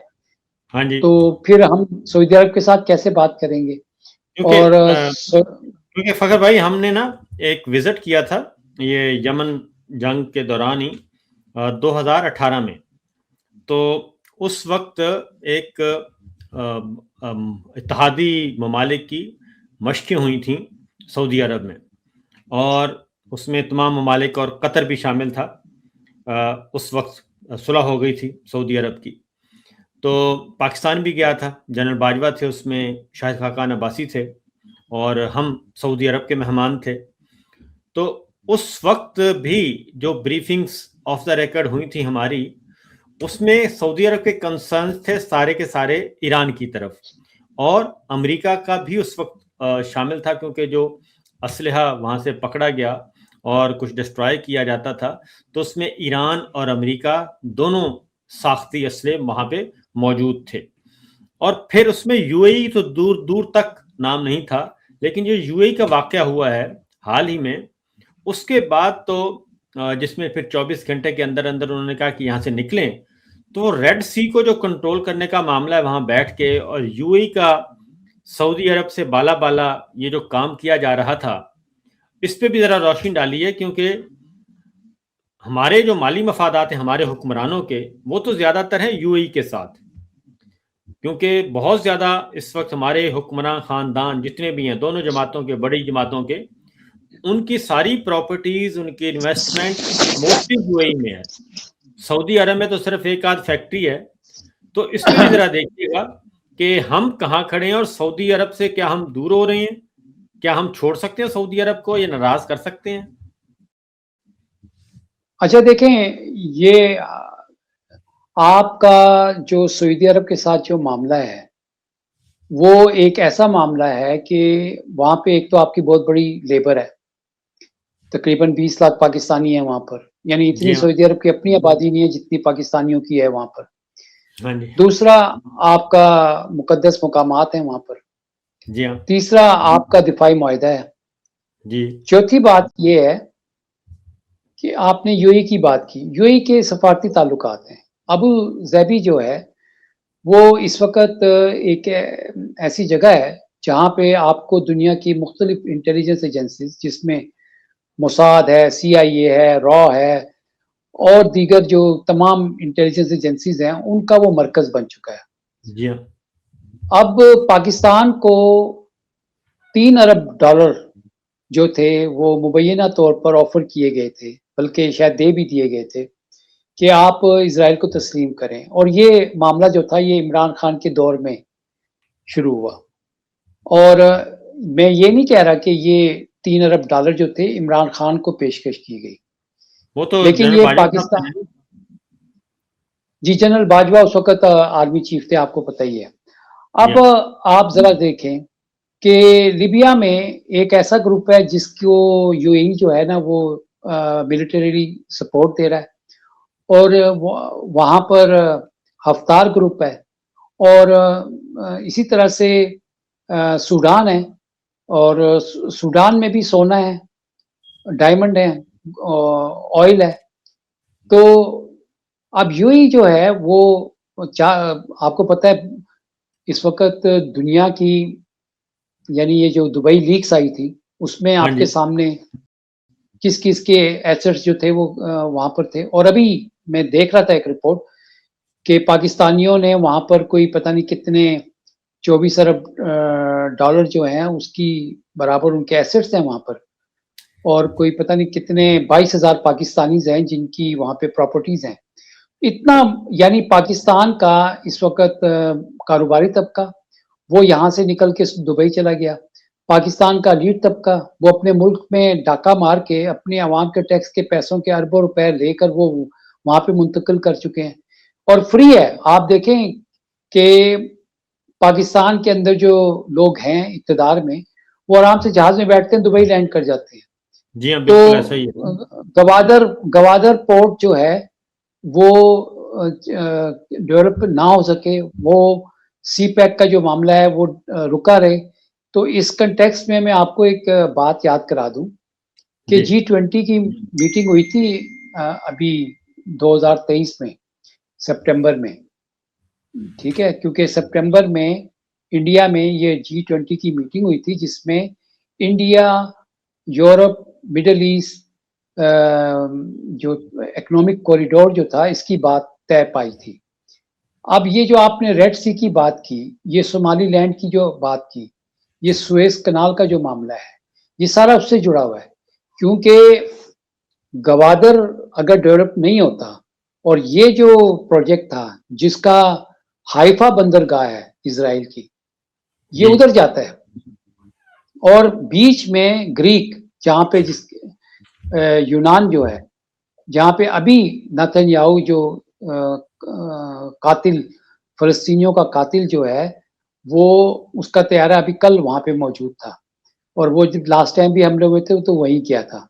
हाँ जी तो फिर हम सऊदी अरब के साथ कैसे बात करेंगे? क्योंकि और स क्योंकि फ़खर भाई हमने ना एक विज़िट किया था ये यमन जंग के दौरान ही 2018 में। तो उस वक़्त एक इत्तेहादी ममालिक की मशक़ें हुई थीं सऊदी अरब में और उसमें तमाम ममालिक और कतर भी शामिल था। उस वक़्त सुलह हो गई थी सऊदी अरब की। तो पाकिस्तान भी गया था, जनरल बाजवा थे उसमें, शाहिद खाकान अब्बासी थे और हम सऊदी अरब के मेहमान थे। तो उस वक़्त भी जो ब्रीफिंग्स ऑफ द रिकॉर्ड हुई थी हमारी, उसमें सऊदी अरब के कंसर्न्स थे सारे के सारे ईरान की तरफ और अमेरिका का भी उस वक़्त शामिल था, क्योंकि जो असलहा वहाँ से पकड़ा गया और कुछ डिस्ट्रॉय किया जाता था, तो उसमें ईरान और अमेरिका दोनों साख्ती असले वहाँ पे मौजूद थे। और फिर उसमें यूएई तो दूर दूर तक नाम नहीं था, लेकिन जो यूएई का वाक़या हुआ है हाल ही में, उसके बाद तो जिसमें फिर 24 घंटे के अंदर-अंदर उन्होंने कहा कि यहाँ से निकलें, तो रेड सी को जो कंट्रोल करने का मामला है वहाँ बैठ के और यूएई का सऊदी अरब से बाला-बाला ये जो काम किया जा रहा था, इस पे भी ज़रा रोशनी डालिए, क्योंकि हमारे जो माली मफादात हैं हमारे हुक्मरानों के, वो तो ज़्यादातर हैं यूएई के साथ। क्योंकि बहुत ज़्यादा इस वक़्त हमारे हुक्मरान ख़ानदान जितने भी हैं, दोनों जमातों के, बड़ी जमातों के, उनकी सारी प्रॉपर्टीज़, उनकी इन्वेस्टमेंट मोस्टली यूएई में है। सऊदी अरब में तो सिर्फ़ एक आध फैक्ट्री है। तो इसमें भी ज़रा देखिएगा कि हम कहाँ खड़े हैं और सऊदी अरब से क्या हम दूर हो रहे हैं? क्या हम छोड़ सकते हैं सऊदी अरब को या नाराज़ कर सकते हैं? अच्छा देखें, ये आपका जो सऊदी अरब के साथ जो मामला है, वो एक ऐसा मामला है कि वहाँ पे एक तो आपकी बहुत बड़ी लेबर है। तकरीबन 20 लाख पाकिस्तानी हैं वहाँ पर, यानी जी इतनी हाँ। सऊदी अरब की अपनी आबादी नहीं है जितनी पाकिस्तानियों की है वहाँ पर। हाँ जी। दूसरा, आपका मुक़द्दस मकामात हैं वहाँ पर। जी हाँ। तीसरा, आपका दिफ़ाई मुआहिदा है। जी। चौथी बात ये है कि आपने यूएई की बात की, यूएई के सफ़ारती ताल्लुकात हैं। अबू ज़ैबी जो है, वो इस वक़्त एक ऐसी जगह है, जहाँ पे आपको दुनिया की मुख्तलिफ़ इंटेलिजेंस एजेंसीज़ जिसमें मोसाद है, सीआईए है, रॉ है और दीगर जो तमाम इंटेलिजेंस एजेंसीज़ हैं, उनका वो मरकज़ बन चुका है। जी हाँ। अब पाकिस्तान को $3 अरब जो थे, वो मुबैना तौर पर ऑफ़र किए गए थे, बल्कि शायद दे भी दिए गए थे कि आप इज़राइल को तस्लीम करें और ये मामला जो था, ये इमरान खान के दौर में शुरू हुआ और मैं ये नहीं कह रहा कि ये $3 अरब जो थे, इमरान खान को पेशकश की गई। वो तो लेकिन जनरल ये बाजवा साहब थे पाकिस्तान ना? जी, जनरल बाजवा उस वक़्त आर्मी चीफ़ थे, आपको पता ही है। जी अब हाँ। आप ज़रा देखें कि लीबिया में एक ऐसा ग्रुप है जिसको यूएई जो है ना, वो मिलिटरीली सपोर्ट दे रहा है, और वहाँ पर हफ्तार ग्रुप है, और इसी तरह से सूडान है, और सूडान में भी सोना है, डायमंड है, ऑयल है। तो अब यूएई जो है वो आपको पता है इस वक़्त दुनिया की, यानी ये जो दुबई लीक्स आई थी, उसमें हाँ आपके जी। सामने किस-किस के एसेट्स जो थे वो वहाँ पर थे। और अभी मैं देख रहा था एक रिपोर्ट कि पाकिस्तानियों ने वहाँ पर कोई पता नहीं कितने 24 अरब डॉलर जो हैं उसकी बराबर उनके एसेट्स हैं वहाँ पर, और कोई पता नहीं कितने 22,000 पाकिस्तानीज़ हैं जिनकी वहाँ पे प्रॉपर्टीज़ हैं। इतना, यानी पाकिस्तान का इस वक़्त कारोबारी तबका वो यहाँ से निकल के दुबई चला गया। पाकिस्तान का एलीट तबका वो अपने मुल्क में डाका मार के अपने अवाम के टैक्स के पैसों के अरबों रुपए लेकर वो वहाँ पे मुंतकिल कर चुके हैं, और फ्री है। आप देखें कि पाकिस्तान के अंदर जो लोग हैं इक़्तिदार में, वो आराम से जहाज़ में बैठते हैं, दुबई लैंड कर जाते हैं। जी हाँ, बिल्कुल ऐसा ही है। तो गवादर गवादर पोर्ट जो है वो डेवलप ना हो सके, वो सी पैक का जो मामला है वो रुका रहे। तो इस कंटेक्स्ट में मैं आपको एक बात याद करा दूं कि जी। G20 की मीटिंग हुई थी अभी 2023 में, सितंबर में, ठीक है, क्योंकि सितंबर में इंडिया में ये G20 की मीटिंग हुई थी जिसमें इंडिया, यूरोप, मिडल ईस्ट जो इकोनॉमिक कॉरिडोर जो था इसकी बात तय पाई थी। अब ये जो आपने रेड सी की बात की, ये सोमालीलैंड की जो बात की, ये सुएज कनाल का जो मामला है, ये सारा उससे जुड़ा हुआ है, क्योंकि गवादर अगर डेवलप नहीं होता, और ये जो प्रोजेक्ट था जिसका हाइफा बंदरगाह है इजराइल की, ये जी। उधर जाता है, और बीच में ग्रीक जहाँ पे यूनान जो है, जहाँ पे अभी नेतन्याहू जो कातिल, फ़लस्तीनियों का कातिल जो है, वो उसका तैयारा अभी कल वहाँ पे मौजूद था, और वो जब लास्ट टाइम भी हमले हुए थे तो वहीं किया था।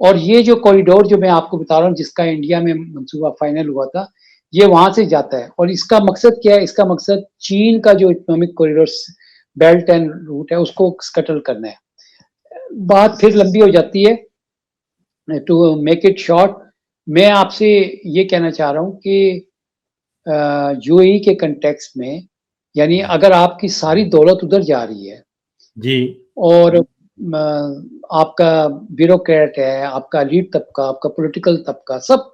और ये जो कॉरिडोर जो मैं आपको बता रहा हूँ जिसका इंडिया में मंसूबा फाइनल हुआ था, ये वहाँ से जाता है, और इसका मकसद क्या है? इसका मकसद चीन का जो economic corridor belt and route है उसको स्कटल करना है। बात फिर लंबी हो जाती है, टू मेक इट शॉर्ट, मैं आपसे ये कहना चाह रहा हूँ कि यूएई के कंटेक्स्ट में, यानी अगर आपकी सारी दौलत उधर जा रही है, जी। और आपका ब्यूरोक्रेट है, आपका एलीट तबका, आपका पॉलिटिकल तबका, सब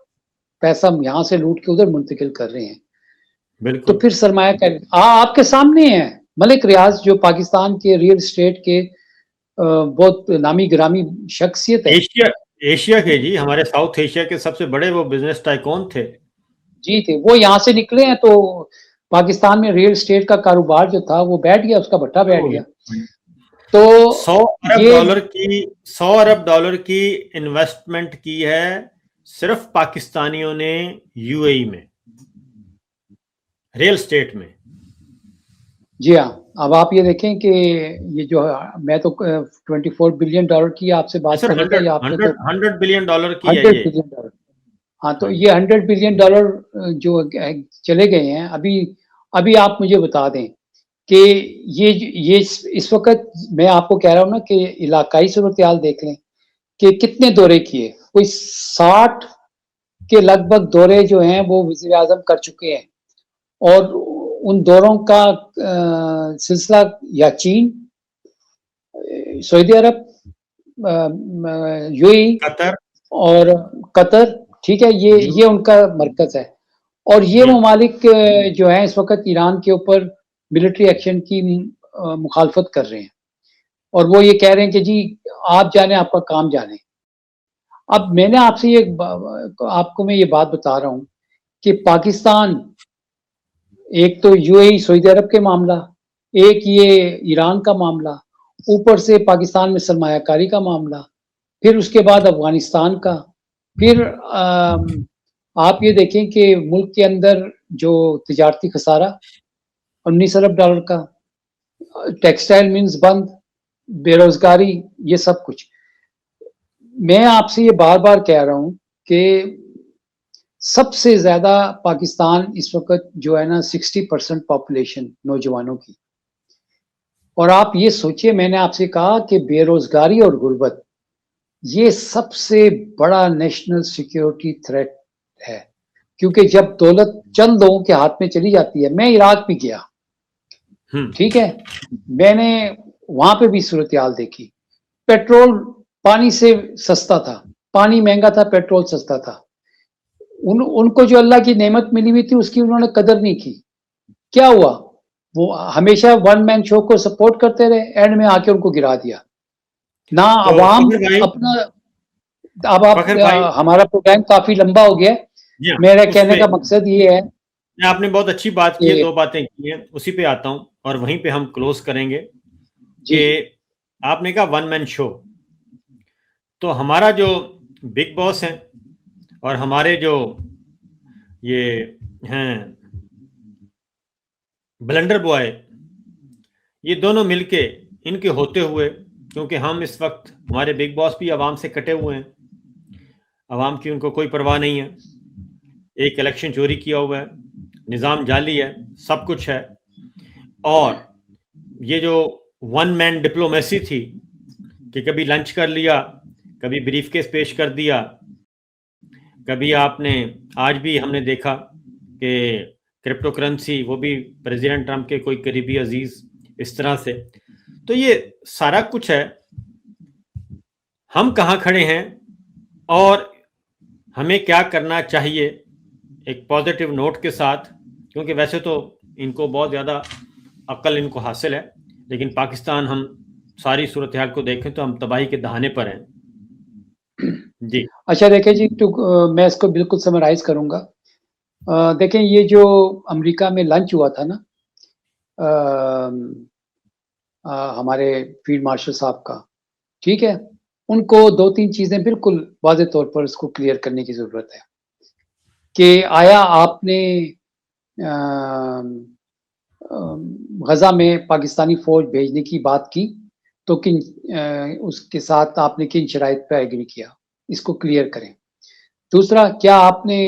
पैसा हम यहाँ से लूट के उधर मुंतकिल कर रहे हैं, तो बिल्कुल। फिर सरमायाकारी आपके सामने है। मलिक रियाज जो पाकिस्तान के रियल एस्टेट के बहुत नामी गिरामी शख्सियत है। एशिया एशिया के जी, हमारे साउथ एशिया के सबसे बड़े वो बिजनेस टाइकून थे। जी थे, वो यहाँ से निकले हैं, तो पाकिस्तान में रियल एस्टेट का कारोबार जो था वो बैठ गया, उसका भट्टा बैठ गया। तो 100 अरब ये डॉलर की 100 अरब डॉलर की इन्वेस्टमेंट की है सिर्फ पाकिस्तानियों ने यूएई में, रियल स्टेट में। जी हाँ, अब आप ये देखें कि ये जो मैं तो 24 बिलियन डॉलर की आपसे बात सर कर रहा था, 100 ये आपने तो 100 बिलियन डॉलर की है 100 ये। Billion dollar. हाँ, तो हाँ ये जी। 100 बिलियन डॉलर जो चले गए हैं अभी, अभी आप मुझे बता दें कि ये इस वक़्त मैं आपको कह रहा हूँ ना कि इलाकाई सूरत-ए-हाल देख लें कि कितने दौरे किए, कोई 60 के लगभग दौरे जो हैं वो वज़ीर-ए-आज़म कर चुके हैं, और उन दौरों का सिलसिला या चीन, सऊदी अरब, यूएई कतर। और कतर, ठीक है, जी। ये उनका मरकज़ है। और ये जी हाँ। ममालिक जो हैं इस वक़्त ईरान के ऊपर मिलिट्री एक्शन की मुखालफत कर रहे हैं, और वो ये कह रहे हैं कि जी आप जाने, आपका काम जाने। अब मैंने आपसे ये आपको मैं ये बात बता रहा हूँ कि पाकिस्तान, एक तो यूएई सऊदी अरब के मामला, एक ये ईरान का मामला, ऊपर से पाकिस्तान में सरमायाकारी का मामला, फिर उसके बाद अफ़गानिस्तान का, फिर आप ये देखें कि मुल्क के अंदर जो तिजारती खसारा 19 अरब डॉलर का, टेक्सटाइल मिल्स बंद, बेरोज़गारी, ये सब कुछ। मैं आपसे ये बार-बार कह रहा हूँ कि सबसे ज़्यादा पाकिस्तान इस वक़्त जो है ना 60% पॉपुलेशन नौजवानों की। और आप ये सोचिए, मैंने आपसे कहा कि बेरोज़गारी और गुर्बत ये सबसे बड़ा नेशनल सिक्योरिटी थ्रेट है। क्योंकि जब दौलत चंद लोगों के हाथ में चली जाती है, मैं इराक भी गया, ठीक है? मैंने वहाँ पे भी सूरत-ए-हाल देखी। पेट्रोल पानी से सस्ता था, पानी महँगा था, पेट्रोल सस्ता था। उनको जो अल्लाह की नेमत मिली हुई थी उसकी उन्होंने कदर नहीं की। क्या हुआ? वो हमेशा वन मैन शो को सपोर्ट करते रहे, एंड में आके उनको गिरा दिया। ना तो अवाम फखर भाई, अपना अब आप फखर भाई, हमारा प्रोग्राम काफ़ी लंबा हो गया है। जी हाँ, मेरा कहने उसमें का मकसद ये है आपने बहुत अच्छी बात की है, कि 2 बातें की हैं, उसी पे आता हूँ और वहीं पे हम क्लोज़ करेंगे जी, कि आपने कहा वन मैन शो, तो हमारा जो बिग बॉस हैं और हमारे जो ये हैं ब्लंडर बॉय, ये दोनों मिलके इनके होते हुए, क्योंकि हम इस वक़्त हमारे बिग बॉस भी अवाम से कटे हुए हैं, अवाम की उनको कोई परवाह नहीं है। एक इलेक्शन चोरी किया हुआ है, निज़ाम जाली है, सब कुछ है और ये जो वन मैन डिप्लोमेसी थी कि कभी लंच कर लिया, कभी ब्रीफकेस पेश कर दिया, कभी आपने आज भी हमने देखा कि क्रिप्टो करेंसी वो भी प्रेसिडेंट ट्रंप के कोई करीबी अजीज, इस तरह से। तो ये सारा कुछ है, हम कहाँ खड़े हैं और हमें क्या करना चाहिए, एक पॉजिटिव नोट के साथ, क्योंकि वैसे तो इनको बहुत ज़्यादा अक्ल इनको हासिल है, लेकिन पाकिस्तान हम सारी सूरत हाल को देखें तो हम तबाही के दहाने पर हैं। जी। अच्छा देखिए जी, मैं इसको बिल्कुल समराइज़ करूँगा। देखें, ये जो अमेरिका में लंच हुआ था ना, अम, हमारे फील्ड मार्शल साहब का, ठीक है? उनको 2-3 चीज़ें बिल्कुल वाज़ेह तौर पर इसको क्लियर करने की ज़रूरत है कि आया आपने अम गज़ा में पाकिस्तानी फ़ौज भेजने की बात की, तो उसके साथ आपने किन शराइत पे एग्री किया? इसको क्लियर करें। दूसरा, क्या आपने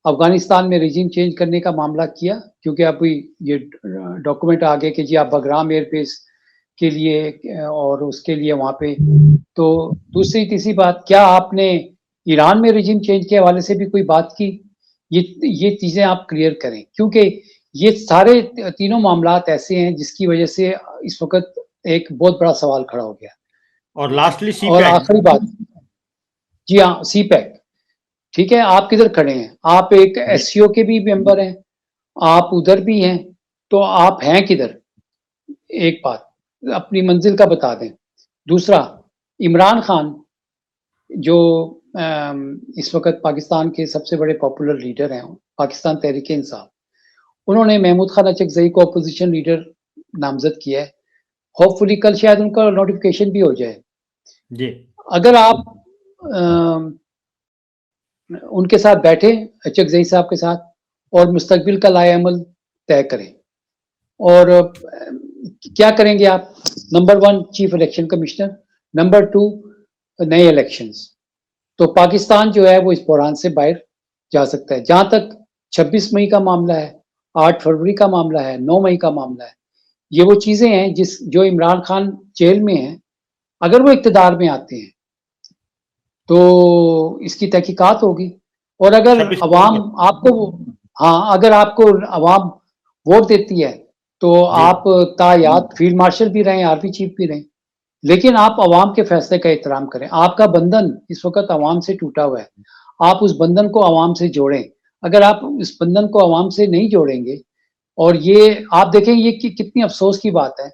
अफ़गानिस्तान में रेज़िम चेंज करने का मामला किया? क्योंकि अभी ये डॉक्यूमेंट आ गए कि जी आप बगराम एयरबेस के लिए और उसके लिए वहाँ पे। तो दूसरी तीसरी बात, क्या आपने ईरान में रेज़िम चेंज के हवाले से भी कोई बात की? ये चीज़ें आप क्लियर करें, क्योंकि ये सारे तीनों मामलात ऐसे हैं जिसकी वजह से इस वक़्त एक बहुत बड़ा सवाल खड़ा हो गया। और लास्टली सी और पैक। आखिरी बात, जी हाँ, सीपैक, ठीक है? आप किधर खड़े हैं? आप एक जी। एससीओ के भी मेंबर हैं, आप उधर भी हैं, तो आप हैं किधर? एक बात, अपनी मंज़िल का बता दें। दूसरा, इमरान खान जो इस वक़्त पाकिस्तान के सबसे बड़े पॉपुलर लीडर हैं, पाकिस्तान तहरीक-ए-इंसाफ, उन्होंने महमूद खान अचकज़ई को अपोज़िशन लीडर नामज़द किया है। होपफुली कल शायद उनका नोटिफ़िकेशन भी हो जाए। जी। अगर आप अ, उनके साथ बैठे, अचकज़ई साहब के साथ, और मुस्तकबिल का लाए-अमल तय करें। और क्या करेंगे आप? Number 1 chief election commissioner, number 2 नए इलेक्शंस। तो पाकिस्तान जो है वो इस बहरान से बाहर जा सकता है। जहाँ तक 26 मई का मामला है, 8 फरवरी का मामला है, 9 मई का मामला है, ये वो चीज़ें हैं जो इमरान खान जेल में हैं, अगर वो इक़्तिदार में आते हैं, तो इसकी तहकीकात होगी। और अगर 26 अवाम नवंबर। आपको हाँ, अगर आपको अवाम वोट देती है, तो जी। आप तायाद फील्ड मार्शल भी रहें, आर्मी चीफ भी रहें। लेकिन आप अवाम के फैसले का एहतराम करें। आपका बंधन इस वक़्त अवाम से टूटा हुआ है। आप उस बंधन को अवाम से जोड़ें। अगर आप इस बंधन को अवाम से नहीं जोड़ेंगे, और ये आप देखें, ये कितनी अफ़सोस की बात है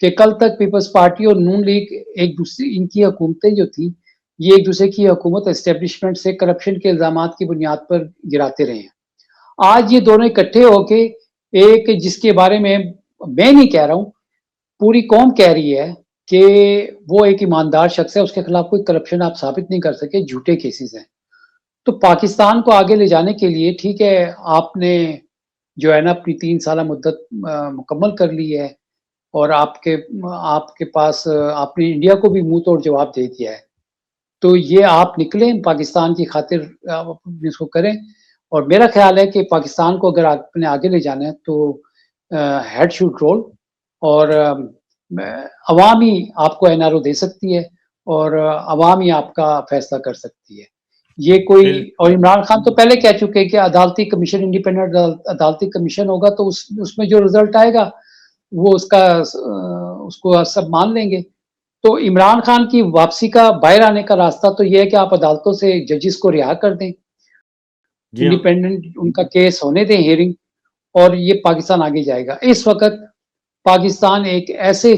कि कल तक पीपल्स पार्टी और नून लीग एक दूसरे, इनकी हुकूमतें जो थी, ये एक दूसरे की हुकूमत एस्टेब्लिशमेंट से करप्शन के इल्ज़ामात की बुनियाद पर गिराते रहे हैं। आज ये दोनों इकट्ठे होके एक, जिसके बारे में मैं नहीं कह रहा हूँ, पूरी कौम कह रही है कि वो एक ईमानदार शख्स है, उसके खिलाफ कोई करप्शन आप साबित नहीं कर सके, झूठे केसेस हैं। तो पाकिस्तान को आगे ले जाने के लिए ठीक है, आपने जो है ना अपनी 3 साला मुद्दत मुकम्मल कर ली है, और आपके आपके पास आपने इंडिया को भी मुँह तोड़ जवाब दे दिया है। तो ये आप निकलें पाकिस्तान की खातिर आप इसको करें और मेरा ख़्याल है कि पाकिस्तान को अगर आपने आगे ले जाना है तो हेड शुड रोल और अवाम ही आपको एनआरओ दे सकती है और अवाम ही आपका फ़ैसला कर सकती है। ये कोई बिल्कुल। और इमरान खान तो पहले कह चुके हैं कि अदालती कमीशन इंडिपेंडेंट अदालती कमीशन होगा तो उसमें जो रिज़ल्ट आएगा वो उसको सब मान लेंगे। तो इमरान खान की वापसी का बाहर आने का रास्ता तो ये है कि आप अदालतों से जजेस को रिहा कर दें, जी हाँ, इंडिपेंडेंट उनका केस होने दें हियरिंग और ये पाकिस्तान आगे जाएगा। इस वक़्त पाकिस्तान एक ऐसे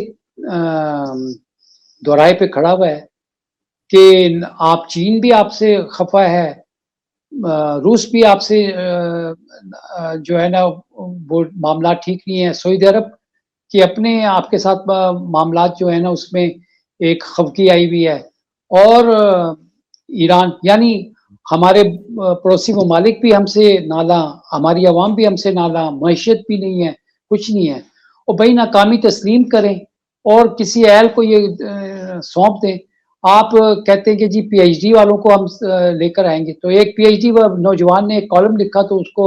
दोराहे पे खड़ा हुआ है कि आप चीन भी आपसे खफ़ा है, रूस भी आपसे जो है ना वो मामला ठीक नहीं है, सऊदी अरब कि अपने आपके साथ मामलात जो है ना उसमें एक खफकी आई हुई है और ईरान यानी हमारे पड़ोसी ममालिक भी हमसे नाला, हमारी अवाम भी हमसे नाला, मईशत भी नहीं है, कुछ नहीं है। और भई नाकामी तस्लीम करें और किसी अहल को ये सौंप दें। आप कहते हैं कि जी पीएचडी वालों को हम लेकर आएँगे, तो एक पीएचडी व नौजवान ने एक कॉलम लिखा तो उसको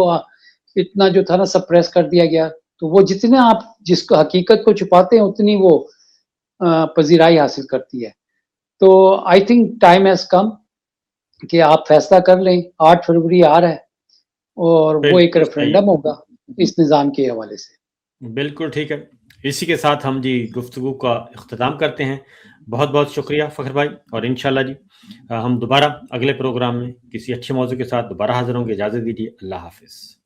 इतना जो था ना सप्रेस कर दिया गया। तो वो जितने आप जिसको हकीकत को छुपाते हैं उतनी वो पज़ीराई हासिल करती है। तो I think time has come कि आप फैसला कर लें, 8 फरवरी आ रहा है और वो एक बिल्कुल सही है। रेफरेंडम होगा इस निज़ाम के हवाले से। बिल्कुल ठीक है। इसी के साथ हम जी गुफ्तगू का इख्तिताम करते हैं। बहुत-बहुत शुक्रिया फ़खर भाई और इंशाअल्लाह जी हम दोबारा अगले प्रोग्राम में किसी अच्छे मौज़ू के साथ दोबारा हाज़िर होंगे। इजाज़त दीजिए। अल्लाह हाफ़िज़।